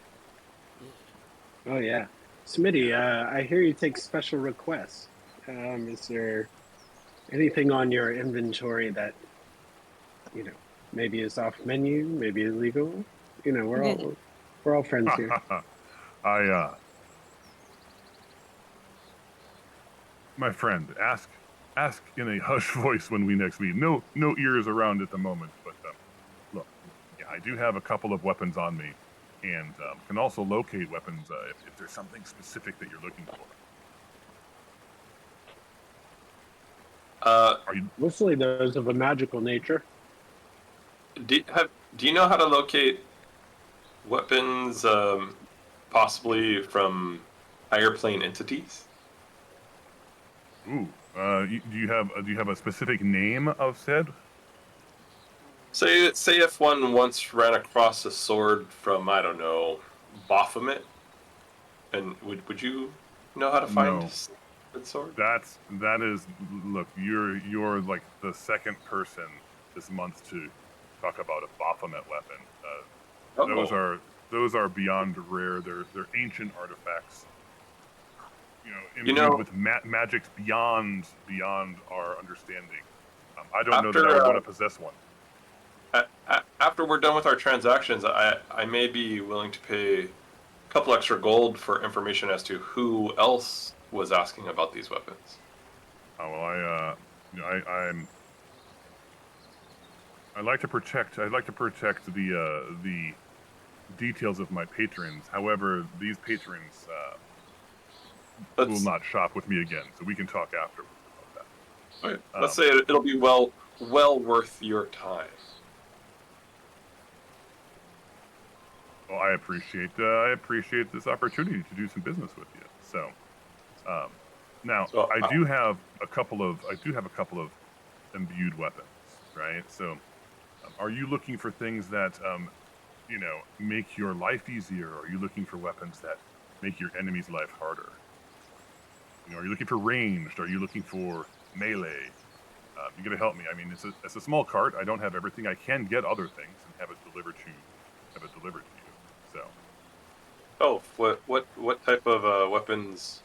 Oh yeah, Smitty. I hear you take special requests. Is there anything on your inventory that maybe is off menu, maybe illegal? We're all friends here. My friend, ask in a hush voice when we next meet. No ears around at the moment, but look, yeah, I do have a couple of weapons on me, and can also locate weapons if there's something specific that you're looking for. Are you? Mostly those of a magical nature. Do you know how to locate weapons, possibly from higher plane entities? Ooh, do you have a specific name of said? Say if one once ran across a sword from, I don't know, Baphomet, and would you know how to find No. that sword? That is. Look, you're like the second person this month to talk about a Baphomet weapon. Those are beyond rare. They're ancient artifacts. Imbued with magics beyond our understanding. I don't know that I would want to possess one. After we're done with our transactions, I may be willing to pay a couple extra gold for information as to who else was asking about these weapons. Oh well, I like to protect the details of my patrons. However, these patrons will not shop with me again, so we can talk afterwards about that. Okay. Let's say it'll be well worth your time. Well, I appreciate this opportunity to do some business with you. So, now I do have a couple of imbued weapons, right? So, are you looking for things that make your life easier? Or are you looking for weapons that make your enemy's life harder? Are you looking for ranged? Are you looking for melee? You gotta help me. I mean, it's a small cart. I don't have everything. I can get other things and have it delivered to you. So. Oh, what type of weapons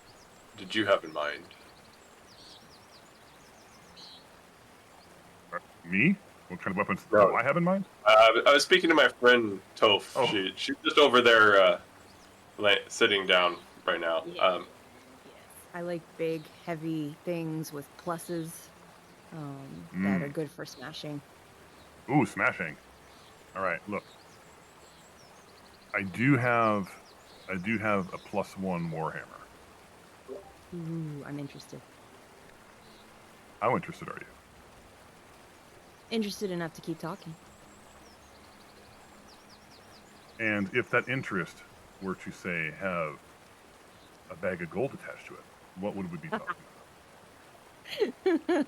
did you have in mind? Me? What kind of weapons do I have in mind? I was speaking to my friend Toph. Oh. She's just over there, sitting down right now. Yeah. I like big, heavy things with pluses that are good for smashing. Ooh, smashing. All right, look. I do have a +1 warhammer. Ooh, I'm interested. How interested are you? Interested enough to keep talking. And if that interest were to say have a bag of gold attached to it, what would we be talking about?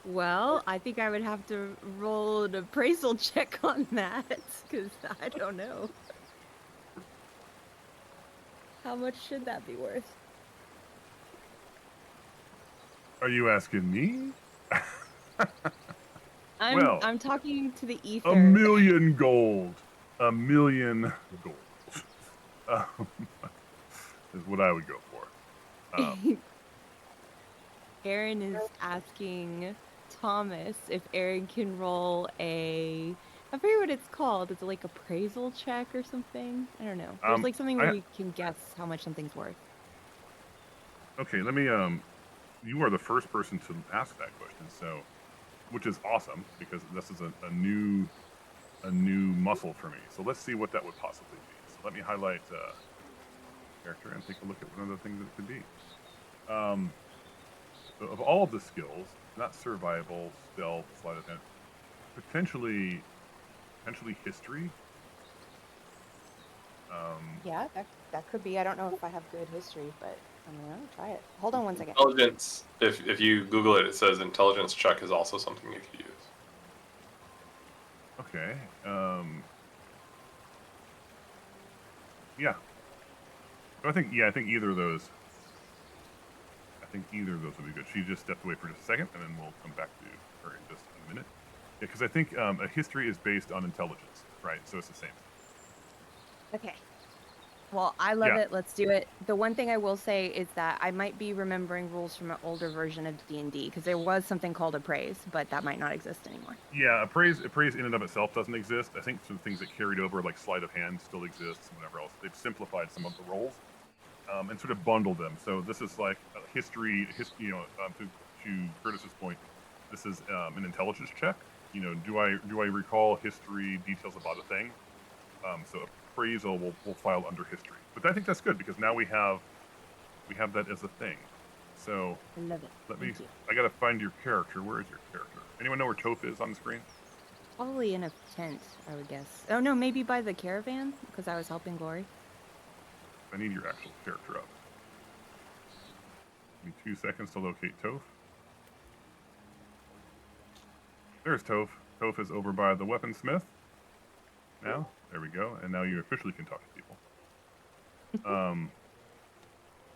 Well, I think I would have to roll an appraisal check on that, because I don't know. How much should that be worth? Are you asking me? I'm talking to the ether. $1 million gold. $1 million gold. Is what I would go for. Aaron is asking Thomas if Aaron can roll I forget what it's called. It's like appraisal check or something. I don't know. There's like something where you can guess how much something's worth. Okay, let me. You are the first person to ask that question, so, which is awesome because this is a new a new muscle for me. So let's see what that would possibly be. So let me highlight character and take a look at one of the things that it could be. So of all of the skills, not survival, stealth, sleight of hand, potentially history. Yeah, that could be. I don't know if I have good history, but I mean, I'll try it. Hold on one second. Intelligence. If you Google it, it says intelligence check is also something you could use. Okay. Yeah. So I think either of those. I think either of those would be good. She just stepped away for just a second, and then we'll come back to her in just a minute. Yeah, because I think a history is based on intelligence, right? So it's the same. Okay. Well, I love it. Let's do it. The one thing I will say is that I might be remembering rules from an older version of D&D, because there was something called appraise, but that might not exist anymore. Yeah, appraise in and of itself doesn't exist. I think some things that carried over, like sleight of hand, still exists and whatever else. They've simplified some of the roles and sort of bundled them. So this is like history. To Curtis's point, this is an intelligence check. Do I recall history details about a thing? So appraisal will file under history. But I think that's good because now we have that as a thing. So I love it. I gotta find your character. Where is your character? Anyone know where Toph is on the screen? Probably in a tent, I would guess. Oh no, maybe by the caravan, because I was helping Glory. I need your actual character up. Give me 2 seconds to locate Toph. There's Toph. Toph is over by the weaponsmith. Now, there we go. And now you officially can talk to people.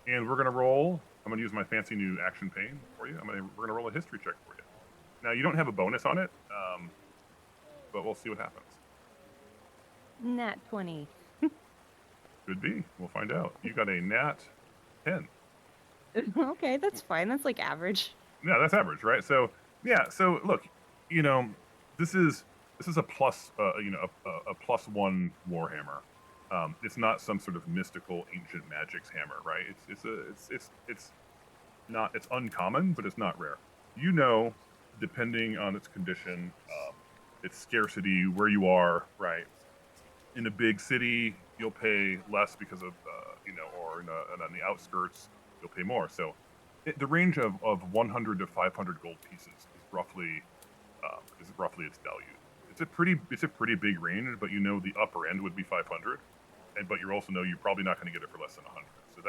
And we're gonna roll. I'm gonna use my fancy new action pane for you. We're gonna roll a history check for you. Now you don't have a bonus on it, but we'll see what happens. Nat 20. Could be. We'll find out. You got a nat 10. Okay, that's fine. That's like average. Yeah, that's average, right? So yeah. So look, this is a plus, a +1 warhammer. It's not some sort of mystical ancient magic's hammer, right? It's uncommon, but it's not rare. Depending on its condition, its scarcity, where you are, right? In a big city, you'll pay less because of, or on the outskirts, you'll pay more. So the range of 100 to 500 gold pieces is roughly its value. It's a pretty big range, but the upper end would be 500, but you also know you're probably not going to get it for less than 100. So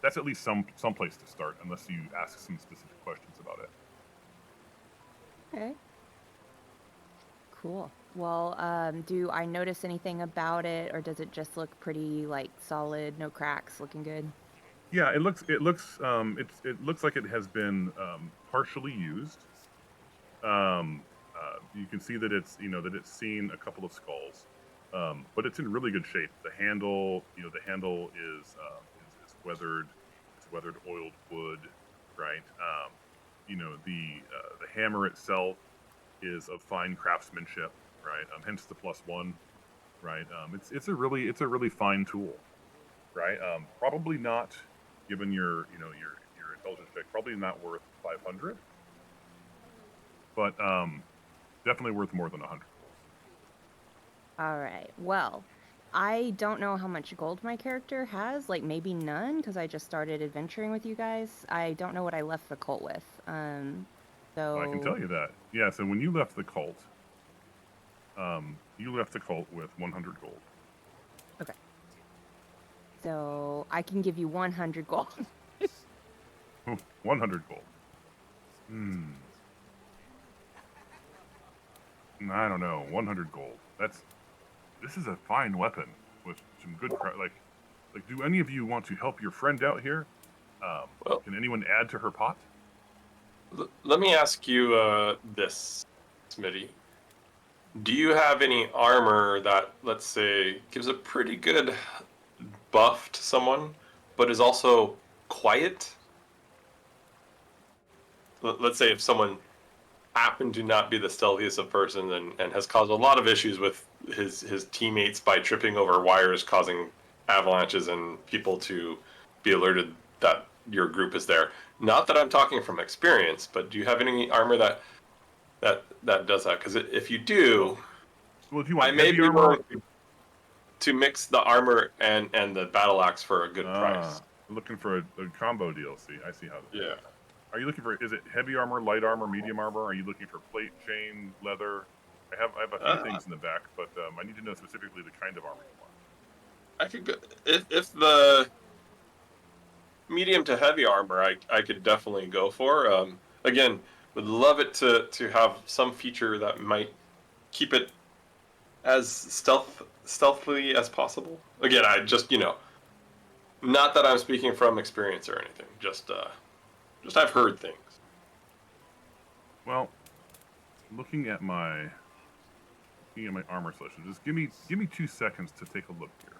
that's at least some place to start, unless you ask some specific questions about it. Okay. Cool. Well, do I notice anything about it, or does it just look pretty solid, no cracks, looking good? Yeah, it looks like it has been partially used. You can see that it's seen a couple of skulls, but it's in really good shape. The handle is weathered. It's weathered oiled wood, right? The hammer itself is of fine craftsmanship, right? Hence the +1, right? It's a really fine tool, right? Probably not, given your intelligence check, probably not worth 500, but definitely worth more than 100. All right. Well, I don't know how much gold my character has. Maybe none, because I just started adventuring with you guys. I don't know what I left the cult with. Well, I can tell you that. Yeah. So when you left the cult, with 100 gold. Okay. So I can give you 100 gold. 100 gold. I don't know. 100 gold. This is a fine weapon with some good do any of you want to help your friend out here? Can anyone add to her pot? Let me ask you this, Smitty. Do you have any armor that, let's say, gives a pretty good buff to someone, but is also quiet? Let's say if someone happened to not be the stealthiest of person and has caused a lot of issues with his teammates by tripping over wires, causing avalanches and people to be alerted that your group is there. Not that I'm talking from experience, but do you have any armor that does that? Because if you do, Well, if you want I may heavy be armor, willing to mix the armor and the battle axe for a good price. Looking for a combo DLC. I see how. Yeah. Are you looking for? Is it heavy armor, light armor, medium armor? Are you looking for plate, chain, leather? I have a few things in the back, but I need to know specifically the kind of armor you want. I could go, if the medium to heavy armor, I could definitely go for. Again, would love it to have some feature that might keep it as stealthily as possible. Again, I just not that I'm speaking from experience or anything. Just I've heard things. Well, looking at my armor selection, just give me 2 seconds to take a look here.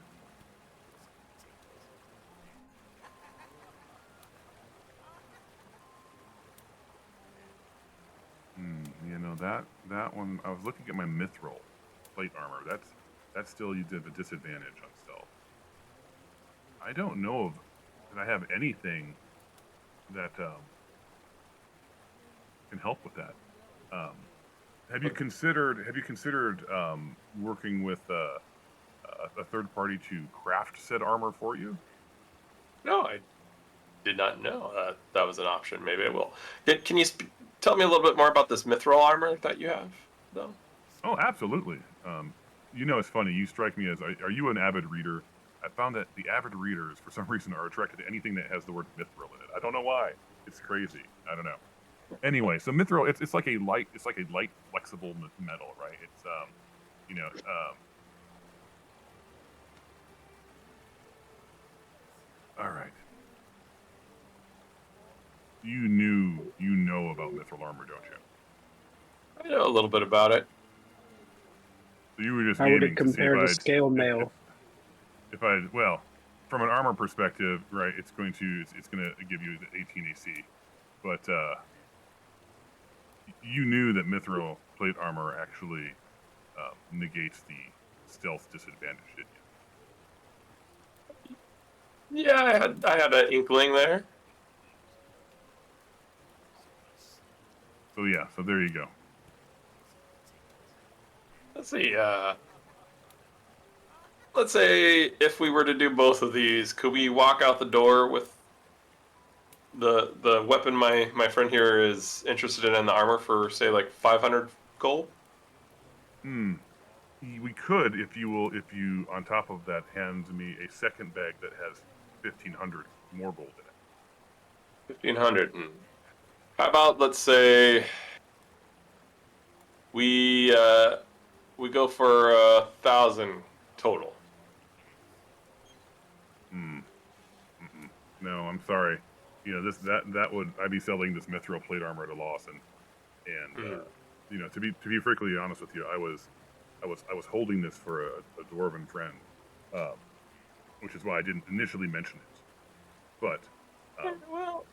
That one. I was looking at my mithril plate armor. That's still you did a disadvantage on stealth. I don't know that I have anything that can help with that. Have you considered working with a third party to craft said armor for you? No, I did not know that was an option. Maybe I will. Can you tell me a little bit more about this mithril armor that you have, though? Oh, absolutely. It's funny. You strike me as, are you an avid reader? I found that the avid readers, for some reason, are attracted to anything that has the word mithril in it. I don't know why. It's crazy. I don't know. Anyway, so mithril, it's like a light, flexible metal, right? It's all right. You know about mithril armor, don't you? I know a little bit about it. So you were just How would aiming it compare to scale mail? Well, from an armor perspective, right? It's going to give you the 18 AC, but you knew that mithril plate armor actually negates the stealth disadvantage, didn't you? Yeah, I had an inkling there. So yeah, so there you go. Let's see. Let's say if we were to do both of these, could we walk out the door with the weapon my friend here is interested in the armor for, say, like 500 gold? We could if you on top of that hand me a second bag that has 1,500 more gold in it. 1,500. How about, let's say we go for 1,000 total. No, I'm sorry. I'd be selling this mithril plate armor at a loss, and to be frankly honest with you, I was holding this for a dwarven friend, which is why I didn't initially mention it. But well,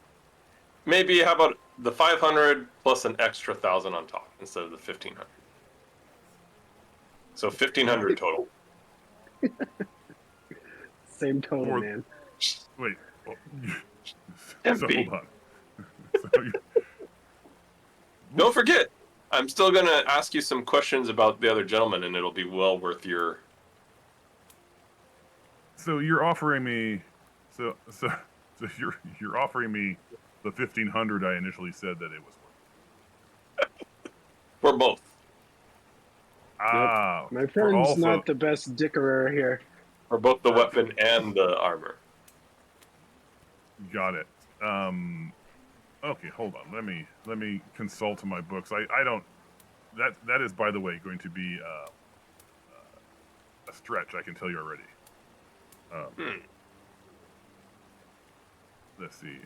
maybe how about the 500 plus an extra 1,000 on top instead of the 1,500? So 1,500 total. Same total, man. Wait. Well, so Empty. hold on. Don't forget, I'm still gonna ask you some questions about the other gentleman, and it'll be well worth your. So you're offering me, you're offering me the 1,500 I initially said that it was worth. For both. Yep. My friend's not the best dickerer here. For both the weapon and the armor. Got it. Okay, hold on. Let me consult my books. I don't. That is, by the way, going to be a stretch. I can tell you already. Let's see.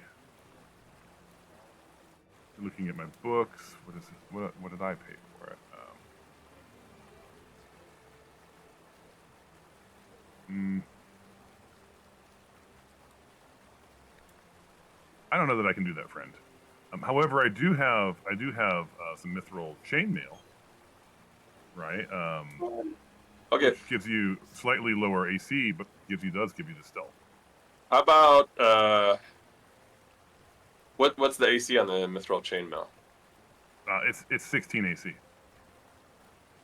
Looking at my books, what did I pay for it? I don't know that I can do that, friend. However, I do have some mithril chainmail, right? Okay. Which gives you slightly lower AC, but does give you the stealth. How about what's the AC on the mithril chainmail? It's 16 AC.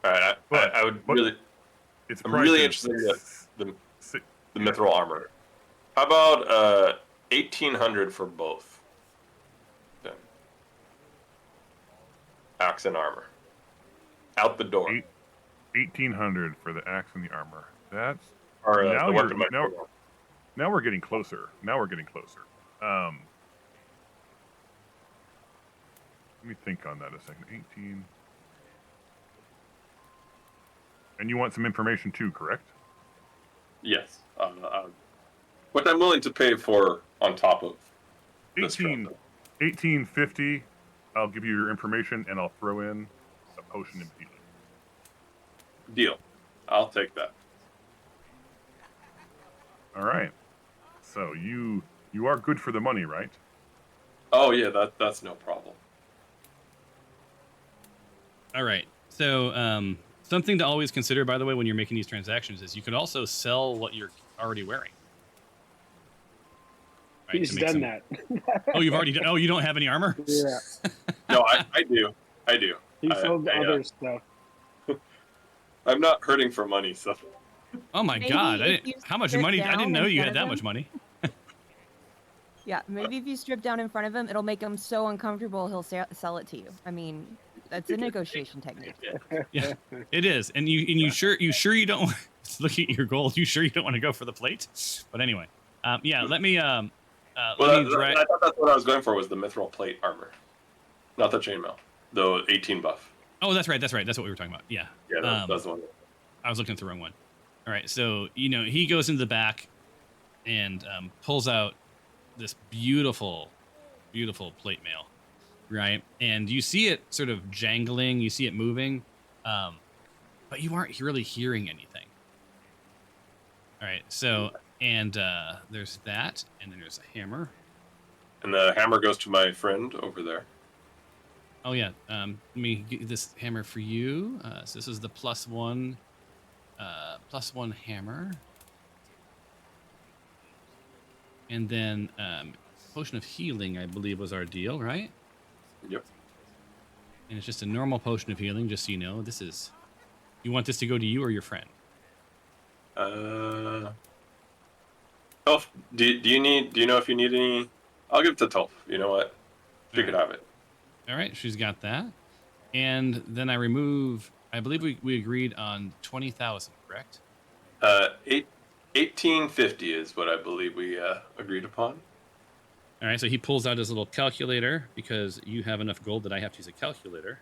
All right, I would really. I'm really interested in the mithril armor. How about 1,800 for both? Then. Axe and armor. Out the door. 1,800 for the axe and the armor. That's Or now the weapon. Now we're getting closer. Let me think on that a second. 18. And you want some information too, correct? Yes. What I'm willing to pay for on top of 1850. I'll give you your information and I'll throw in a potion of healing. Deal. I'll take that. All right. So you are good for the money, right? Oh yeah, that's no problem. All right. So something to always consider, by the way, when you're making these transactions is you can also sell what you're already wearing. Right, He's done that. Oh, you've already done. Oh, you don't have any armor? Yeah. No, I do. He sold other stuff. I'm not hurting for money, so. Oh my God! How much money? I didn't know you had that much money. Yeah, maybe if you strip down in front of him, it'll make him so uncomfortable he'll sell it to you. I mean, that's a negotiation technique. Yeah, it is. And you sure you don't looking at your gold? You sure you don't want to go for the plate? But anyway, yeah. Let me. I thought that's what I was going for was the mithril plate armor, not the chainmail. The 18 buff. Oh, that's right. That's what we were talking about. Yeah. Yeah, that's the one. I was looking at the wrong one. All right, so he goes into the back and pulls out this beautiful plate mail, right? And you see it sort of jangling, you see it moving, but you aren't really hearing anything. All right, so and there's that, and then there's a hammer. And the hammer goes to my friend over there. Oh yeah, let me get this hammer for you. So this is the +1 hammer. And then potion of healing, I believe, was our deal, right? Yep. And it's just a normal potion of healing, just so you know. You want this to go to you or your friend? Toph, do you know if you need any? I'll give it to Toph. You know what? She could have it. All right, she's got that. And then I believe we agreed on 20,000, correct? 1850 is what I believe we agreed upon. All right, so he pulls out his little calculator because you have enough gold that I have to use a calculator.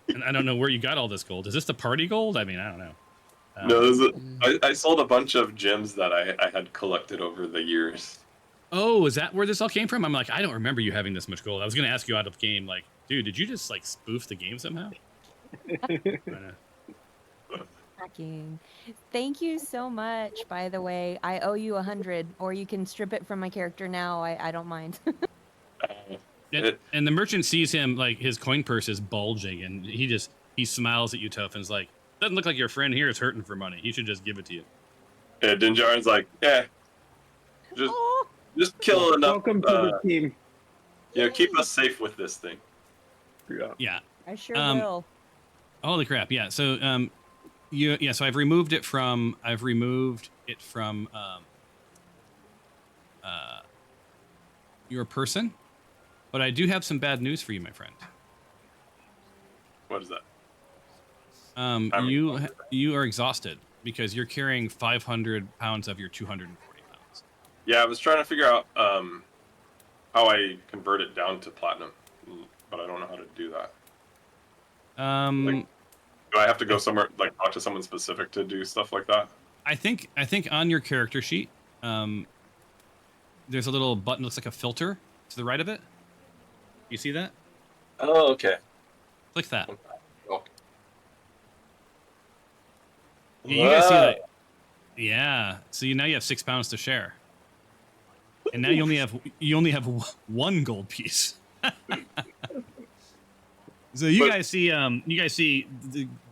And I don't know where you got all this gold. Is this the party gold? I mean, I don't know. No, I sold a bunch of gems that I had collected over the years. Oh, is that where this all came from? I'm like, I don't remember you having this much gold. I was going to ask you out of game, like, dude, did you just like spoof the game somehow? Thank you so much, by the way. I owe you 100, or you can strip it from my character now. I don't mind. And the merchant sees him, like, his coin purse is bulging, and he smiles at you, Toph, and is like, doesn't look like your friend here is hurting for money. He should just give it to you. Yeah, Dinjarin's like, just kill enough. Welcome to the team. Keep us safe with this thing. Yeah. I sure will. Holy crap! Yeah. So so I've removed it from your person, but I do have some bad news for you, my friend. What is that? You are exhausted because you're carrying 500 pounds of your 240 pounds. Yeah, I was trying to figure out how I convert it down to platinum, but I don't know how to do that. Do I have to go somewhere, like talk to someone specific to do stuff like that? I think on your character sheet, there's a little button that looks like a filter to the right of it. You see that? Oh, okay. Click that. Okay. Yeah, you guys see that? Yeah. So now you have 6 pounds to share, and now you only have 1 gold piece. So you guys see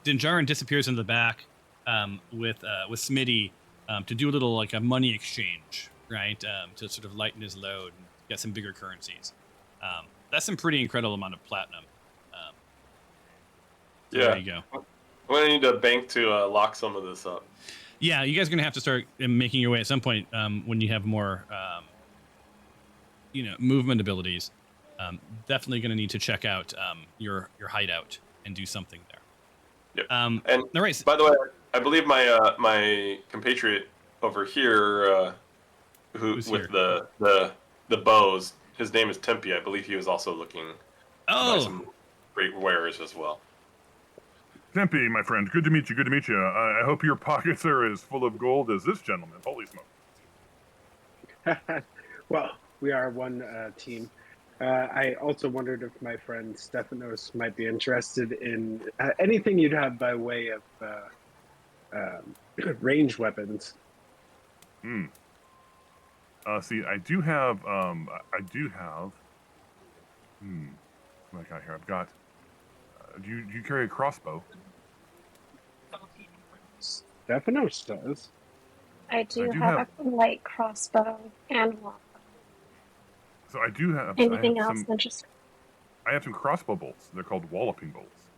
Dinjarin disappears into the back with Smitty to do a little like a money exchange, right? To sort of lighten his load and get some bigger currencies. That's some pretty incredible amount of platinum. So Yeah. there you go. I'm gonna need a bank to lock some of this up. Yeah, you guys are gonna have to start making your way at some point when you have more, movement abilities. Definitely gonna need to check out your hideout and do something there. Yep. And And all right, by the way, I believe my my compatriot over here, who Who's with here? the bows, his name is Tempe. I believe he was also looking to buy some great wares as well. Tempe, my friend, good to meet you. Good to meet you. I hope your pockets are as full of gold as this gentleman. Holy smoke! Well, we are one team. I also wondered if my friend Stephanos might be interested in anything you'd have by way of ranged weapons. See, I do have. What I got here? I've got. Do you carry a crossbow? Stephanos does. I do have a light crossbow and longbow. So I do have. Anything else interesting? I have some crossbow bolts. They're called walloping bolts,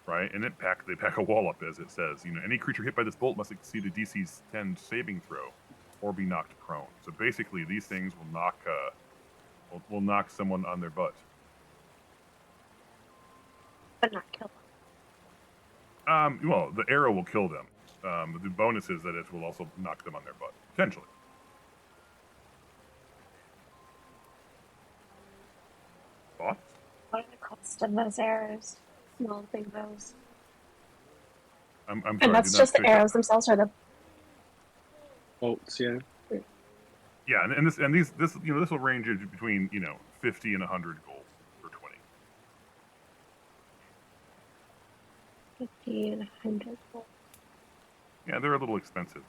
right? And they pack a wallop, as it says. Any creature hit by this bolt must exceed a DC's 10 saving throw, or be knocked prone. So basically, these things will knock someone on their butt. But not kill them. Well, the arrow will kill them. The bonus is that it will also knock them on their butt, potentially. Thoughts? What are the cost of those arrows? Small big bows. I'm sorry. And that's just the arrows themselves, or the bolts? Yeah. Yeah, and this will range between 50 and 100 gold for 20. 50 and 100 gold. Yeah, they're a little expensive.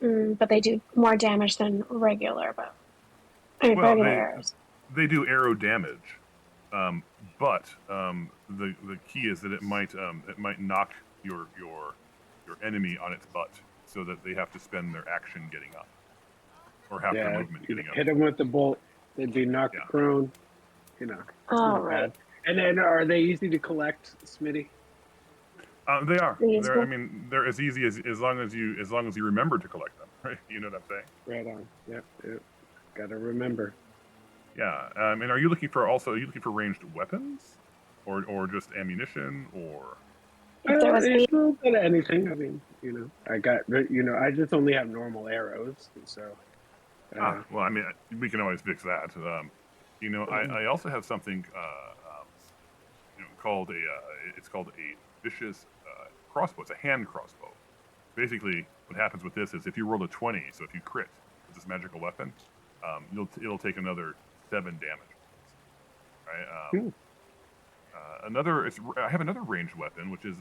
But they do more damage than regular bow. Regular arrows. They do arrow damage, but the key is that it might knock your enemy on its butt, so that they have to spend their action getting up, or half their movement getting up. Hit them with the bolt, they'd be knocked prone. Oh, right. Bad. And then, are they easy to collect, Smitty? They are. They're as easy as long as you remember to collect them. Right? You know what I'm saying? Right on. Yep. Gotta remember. Yeah. And are you looking for ranged weapons, or just ammunition, or? If there was a little bit of anything. I mean, I just only have normal arrows, so. Well, I mean, we can always fix that. I also have something called it's called a vicious crossbow. It's a hand crossbow. Basically, what happens with this is if you roll a 20, so if you crit with this magical weapon, it'll take another 7 damage. Right? I have another ranged weapon, which is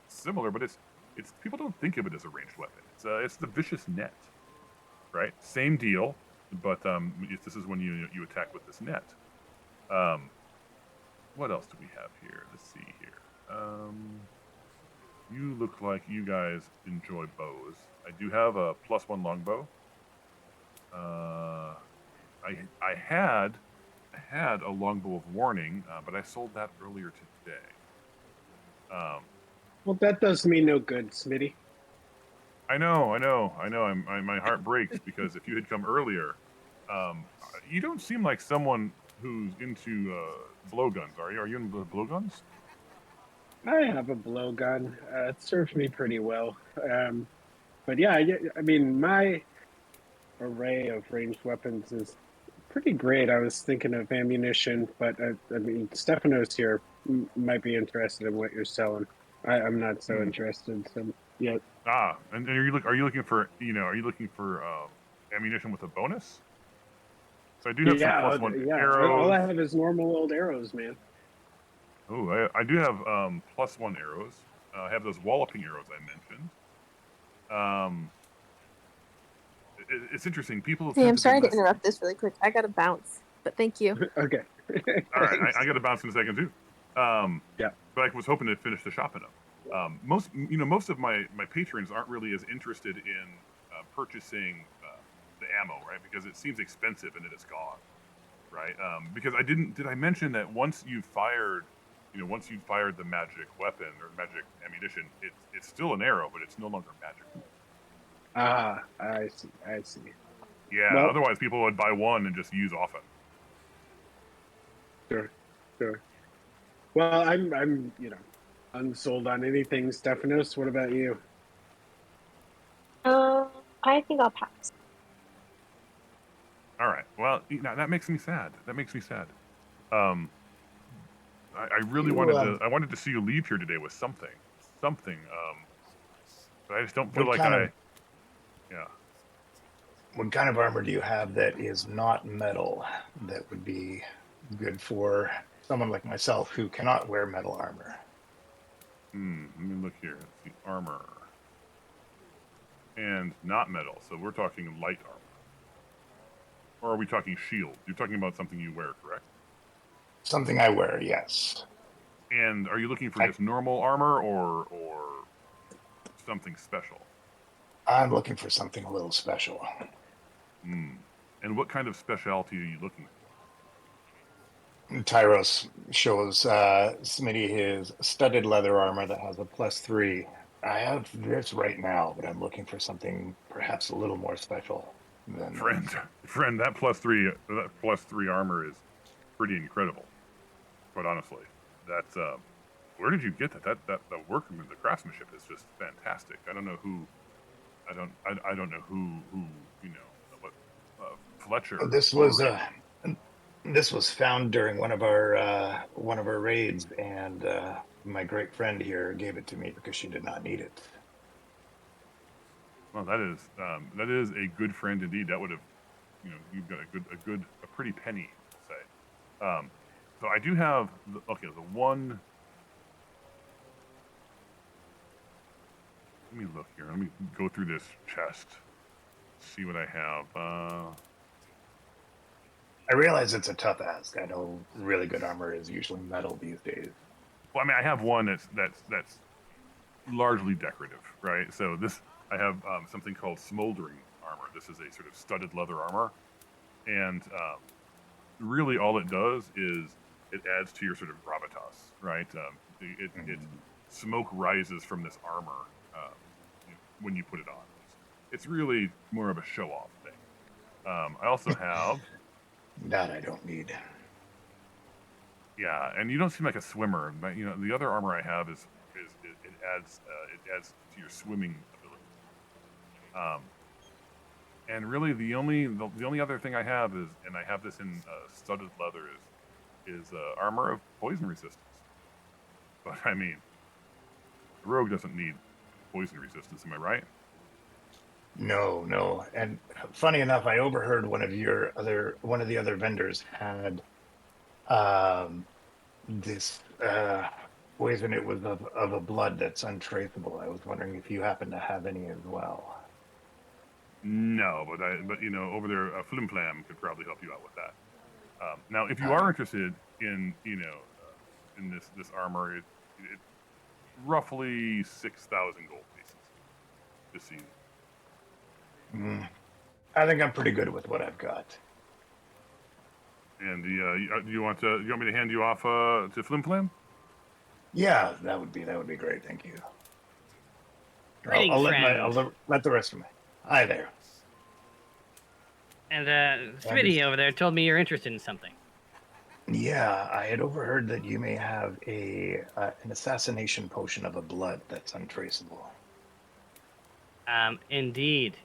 similar, but it's people don't think of it as a ranged weapon. It's the vicious net, right? Same deal, but this is when you attack with this net. What else do we have here? Let's see here. You look like you guys enjoy bows. I do have a +1 longbow. I had a longbow of warning, but I sold that earlier today. Well, that does me no good, Smitty. I know. My heart breaks because if you had come earlier, you don't seem like someone who's into blowguns, are you? Are you into blowguns? I have a blowgun. It serves me pretty well. But yeah, I mean, my array of ranged weapons is pretty great. I was thinking of ammunition, but I mean, Stephanos here might be interested in what you're selling. I'm not so interested. So yeah. And are you looking for ammunition with a bonus? So I do have some +1 arrows. All I have is normal old arrows, man. Oh, I do have +1 arrows. I have those walloping arrows I mentioned. It's interesting. People. Hey, I'm sorry to interrupt this really quick. I gotta bounce, but thank you. Okay. All right, I got to bounce in a second too. Yeah. But I was hoping to finish the shopping up. Most of my patrons aren't really as interested in purchasing the ammo, right? Because it seems expensive and it is gone. right? Because did I mention that once you fired the magic weapon or magic ammunition, it's still an arrow, but it's no longer magic. Ah, I see. Yeah, Well, otherwise people would buy one and just use often. sure. Well, I'm unsold on anything, Stephanos. What about you? I think I'll pass. All right. Well, that makes me sad. Um, I really wanted to see you leave here today with something. But I just don't feel like yeah. What kind of armor do you have that is not metal that would be good for someone like myself who cannot wear metal armor? Let me look here. Let's see. Armor. And not metal. So we're talking light armor. Or are we talking shield? You're talking about something you wear, correct? Something I wear, yes. And are you looking for just normal armor or something special? I'm looking for something a little special. And what kind of specialty are you looking for? Tyros shows Smitty his studded leather armor that has a +3. I have this right now, but I'm looking for something perhaps a little more special than Friend, that +3 armor is pretty incredible. Quite honestly, that's where did you get that? That the workmanship, the craftsmanship is just fantastic. I don't know who what Fletcher. This was found during one of our raids, and my great friend here gave it to me because she did not need it. Well, that is a good friend indeed. That would have, you've got a pretty penny, say. So I do have the one. Let me look here. Let me go through this chest, see what I have. I realize it's a tough ask. I know really good armor is usually metal these days. Well, I mean, I have one that's largely decorative, right? So I have something called smoldering armor. This is a sort of studded leather armor, and really all it does is it adds to your sort of gravitas, right? It smoke rises from this armor when you put it on. It's really more of a show-off thing. I also have that I don't need. Yeah, and you don't seem like a swimmer. But, the other armor I have is it adds to your swimming ability. And really the only other thing I have is, and I have this in studded leather, is armor of poison resistance. But I mean, the rogue doesn't need poison resistance. Am I right? No. And funny enough, I overheard one of the other vendors had this poison. It was of a blood that's untraceable. I was wondering if you happen to have any as well. No, but over there, Flim Flam could probably help you out with that. Now, if you are interested in in this armor, it's roughly 6,000 gold pieces this season. I think I'm pretty good with what I've got. And do you want me to hand you off to Flim Flam? Yeah, that would be great. Thank you. Greetings, friend. I'll let the rest of my. Hi there. And Smitty over there told me you're interested in something. Yeah, I had overheard that you may have an assassination potion of a blood that's untraceable. Indeed.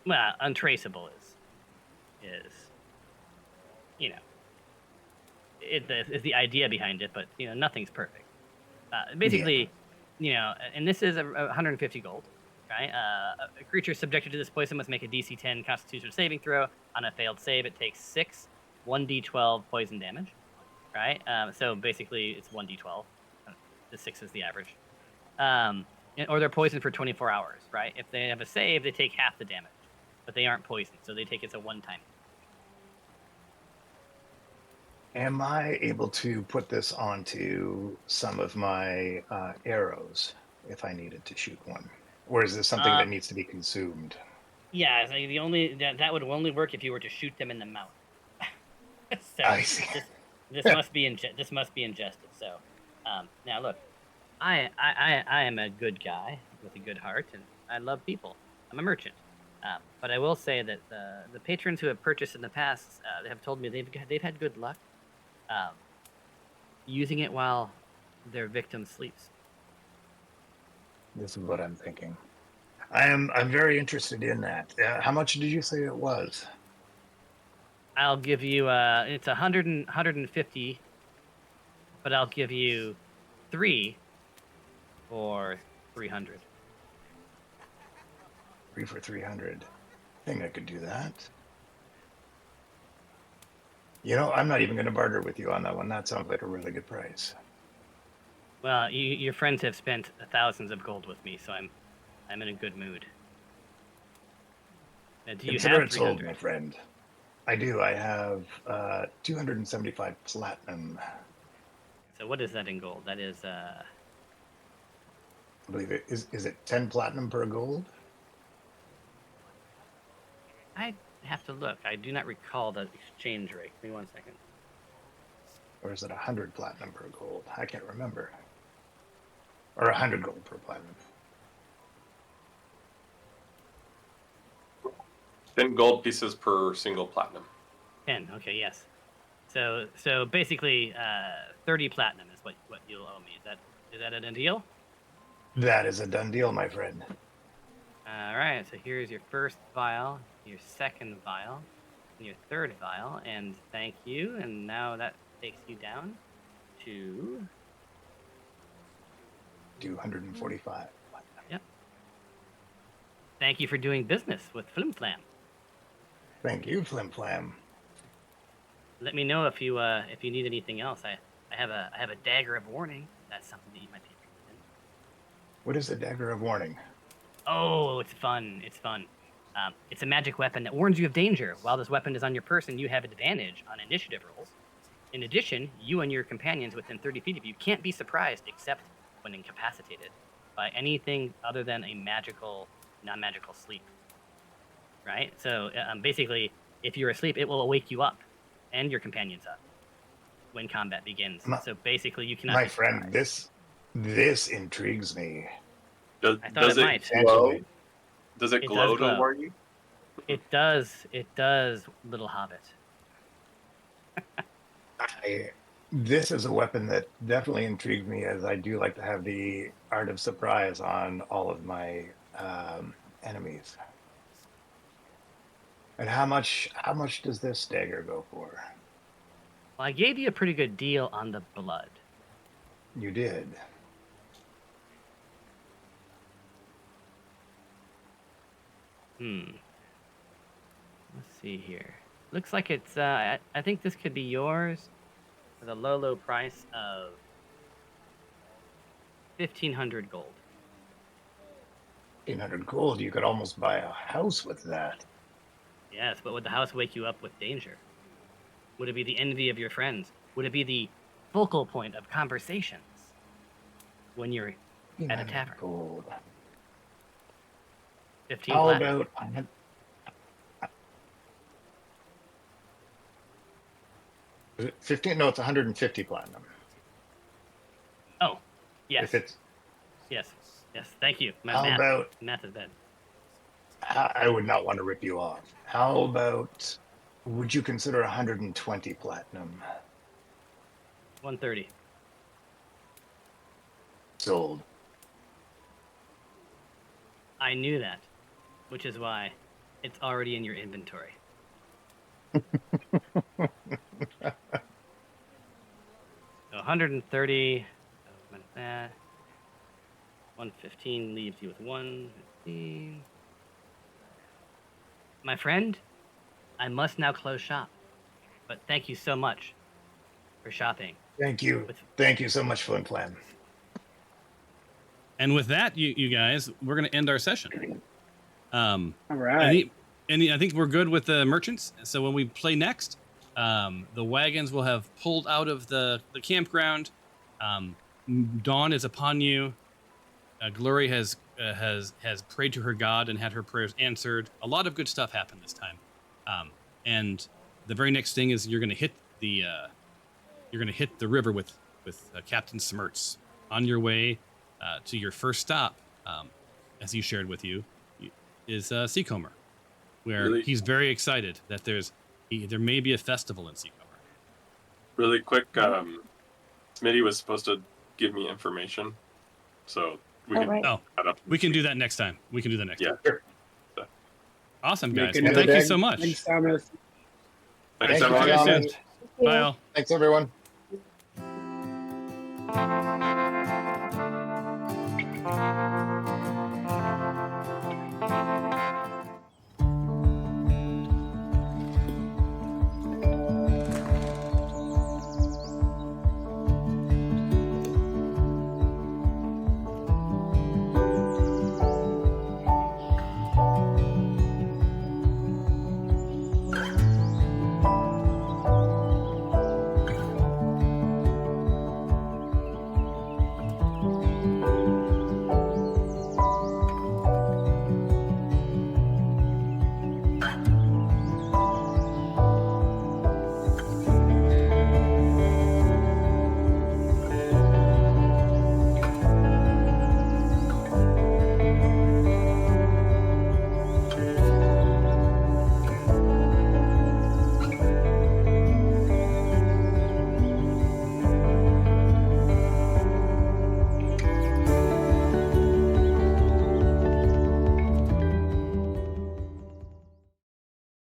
Well, untraceable is is the idea behind it, but nothing's perfect. Basically, and this is 150 gold, right? A creature subjected to this poison must make a DC 10 Constitution saving throw. On a failed save, it takes 1d12 poison damage, right? So basically, it's 1d12. The 6 is the average. Or they're poisoned for 24 hours, right? If they have a save, they take half the damage, but they aren't poisoned, so they take it as a one-time. Am I able to put this onto some of my arrows if I needed to shoot one? Or is this something that needs to be consumed? Yeah, so that would only work if you were to shoot them in the mouth. So I see. this must be this must be ingested. So now look, I am a good guy with a good heart, and I love people. I'm a merchant. But I will say that the patrons who have purchased in the past have told me they've had good luck using it while their victim sleeps. This is what I'm thinking. I'm very interested in that. How much did you say it was? I'll give you it's 150, but I'll give you 3 for 300. 3 for 300. I think I could do that. You know, I'm not even going to barter with you on that one. That sounds like a really good price. Well, your friends have spent thousands of gold with me, so I'm in a good mood. Do you Consider have it sold, 300? my friend. I do. I have 275 platinum. So what is that in gold? That is I believe it is it 10 platinum per gold? I have to look. I do not recall the exchange rate. Give me 1 second. Or is it 100 platinum per gold? I can't remember. Or 100 gold per platinum. 10 gold pieces per single platinum. 10. Okay, yes. So basically 30 platinum is what you'll owe me. Is that a deal? That is a done deal, my friend. All right. So here's your first vial, your second vial, and your third vial, and thank you. And now that takes you down to 245. Yep. Thank you for doing business with Flim Flam. Thank you, Flim Flam. Let me know if you need anything else. I have a dagger of warning. That's something that you might be interested in. What is a dagger of warning? Oh, it's fun. It's fun. It's a magic weapon that warns you of danger. While this weapon is on your person, you have advantage on initiative rolls. In addition, you and your companions within 30 feet of you can't be surprised except when incapacitated by anything other than a non-magical sleep. Right? So basically, if you're asleep, it will wake you up and your companions up when combat begins. So basically, you cannot. My friend, this intrigues me. Does it glow? Does it glow to warn you? It does. It does, little hobbit. This is a weapon that definitely intrigues me, as I do like to have the art of surprise on all of my enemies. And how much does this dagger go for? Well, I gave you a pretty good deal on the blood. You did. Let's see here. Looks like it's, I think this could be yours for the low price of 1,500 gold. 1,500 gold, you could almost buy a house with that. Yes, but would the house wake you up with danger? Would it be the envy of your friends? Would it be the focal point of conversations when you're at a tavern? Gold. 15 How platinum. about 15? No, it's 150 platinum. Oh, yes. If it's yes. Thank you. How about math is bad. I would not want to rip you off. How about, would you consider 120 platinum? 130. Sold. I knew that, which is why it's already in your inventory. So 130 minus that. 115 leaves you with 115. My friend, I must now close shop. But thank you so much for shopping. Thank you. Thank you so much, Flim Flam. And with that, you guys, we're going to end our session. All right. I think we're good with the merchants. So when we play next, the wagons will have pulled out of the campground. Dawn is upon you. Glory has prayed to her god and had her prayers answered. A lot of good stuff happened this time. And the very next thing is you're going to hit the river with Captain Smirts on your way to your first stop, as he shared with you, is Seacomer, where he's very excited that there may be a festival in Seacomer. Really quick, Smitty was supposed to give me information, so we can. right. add up We can do that next time. Yeah. time. Awesome, guys. Make Well, a thank note. you so much. Thanks, Thomas. Thanks, Thank you, everyone. See you soon. Thomas. Bye, all. Thanks, everyone.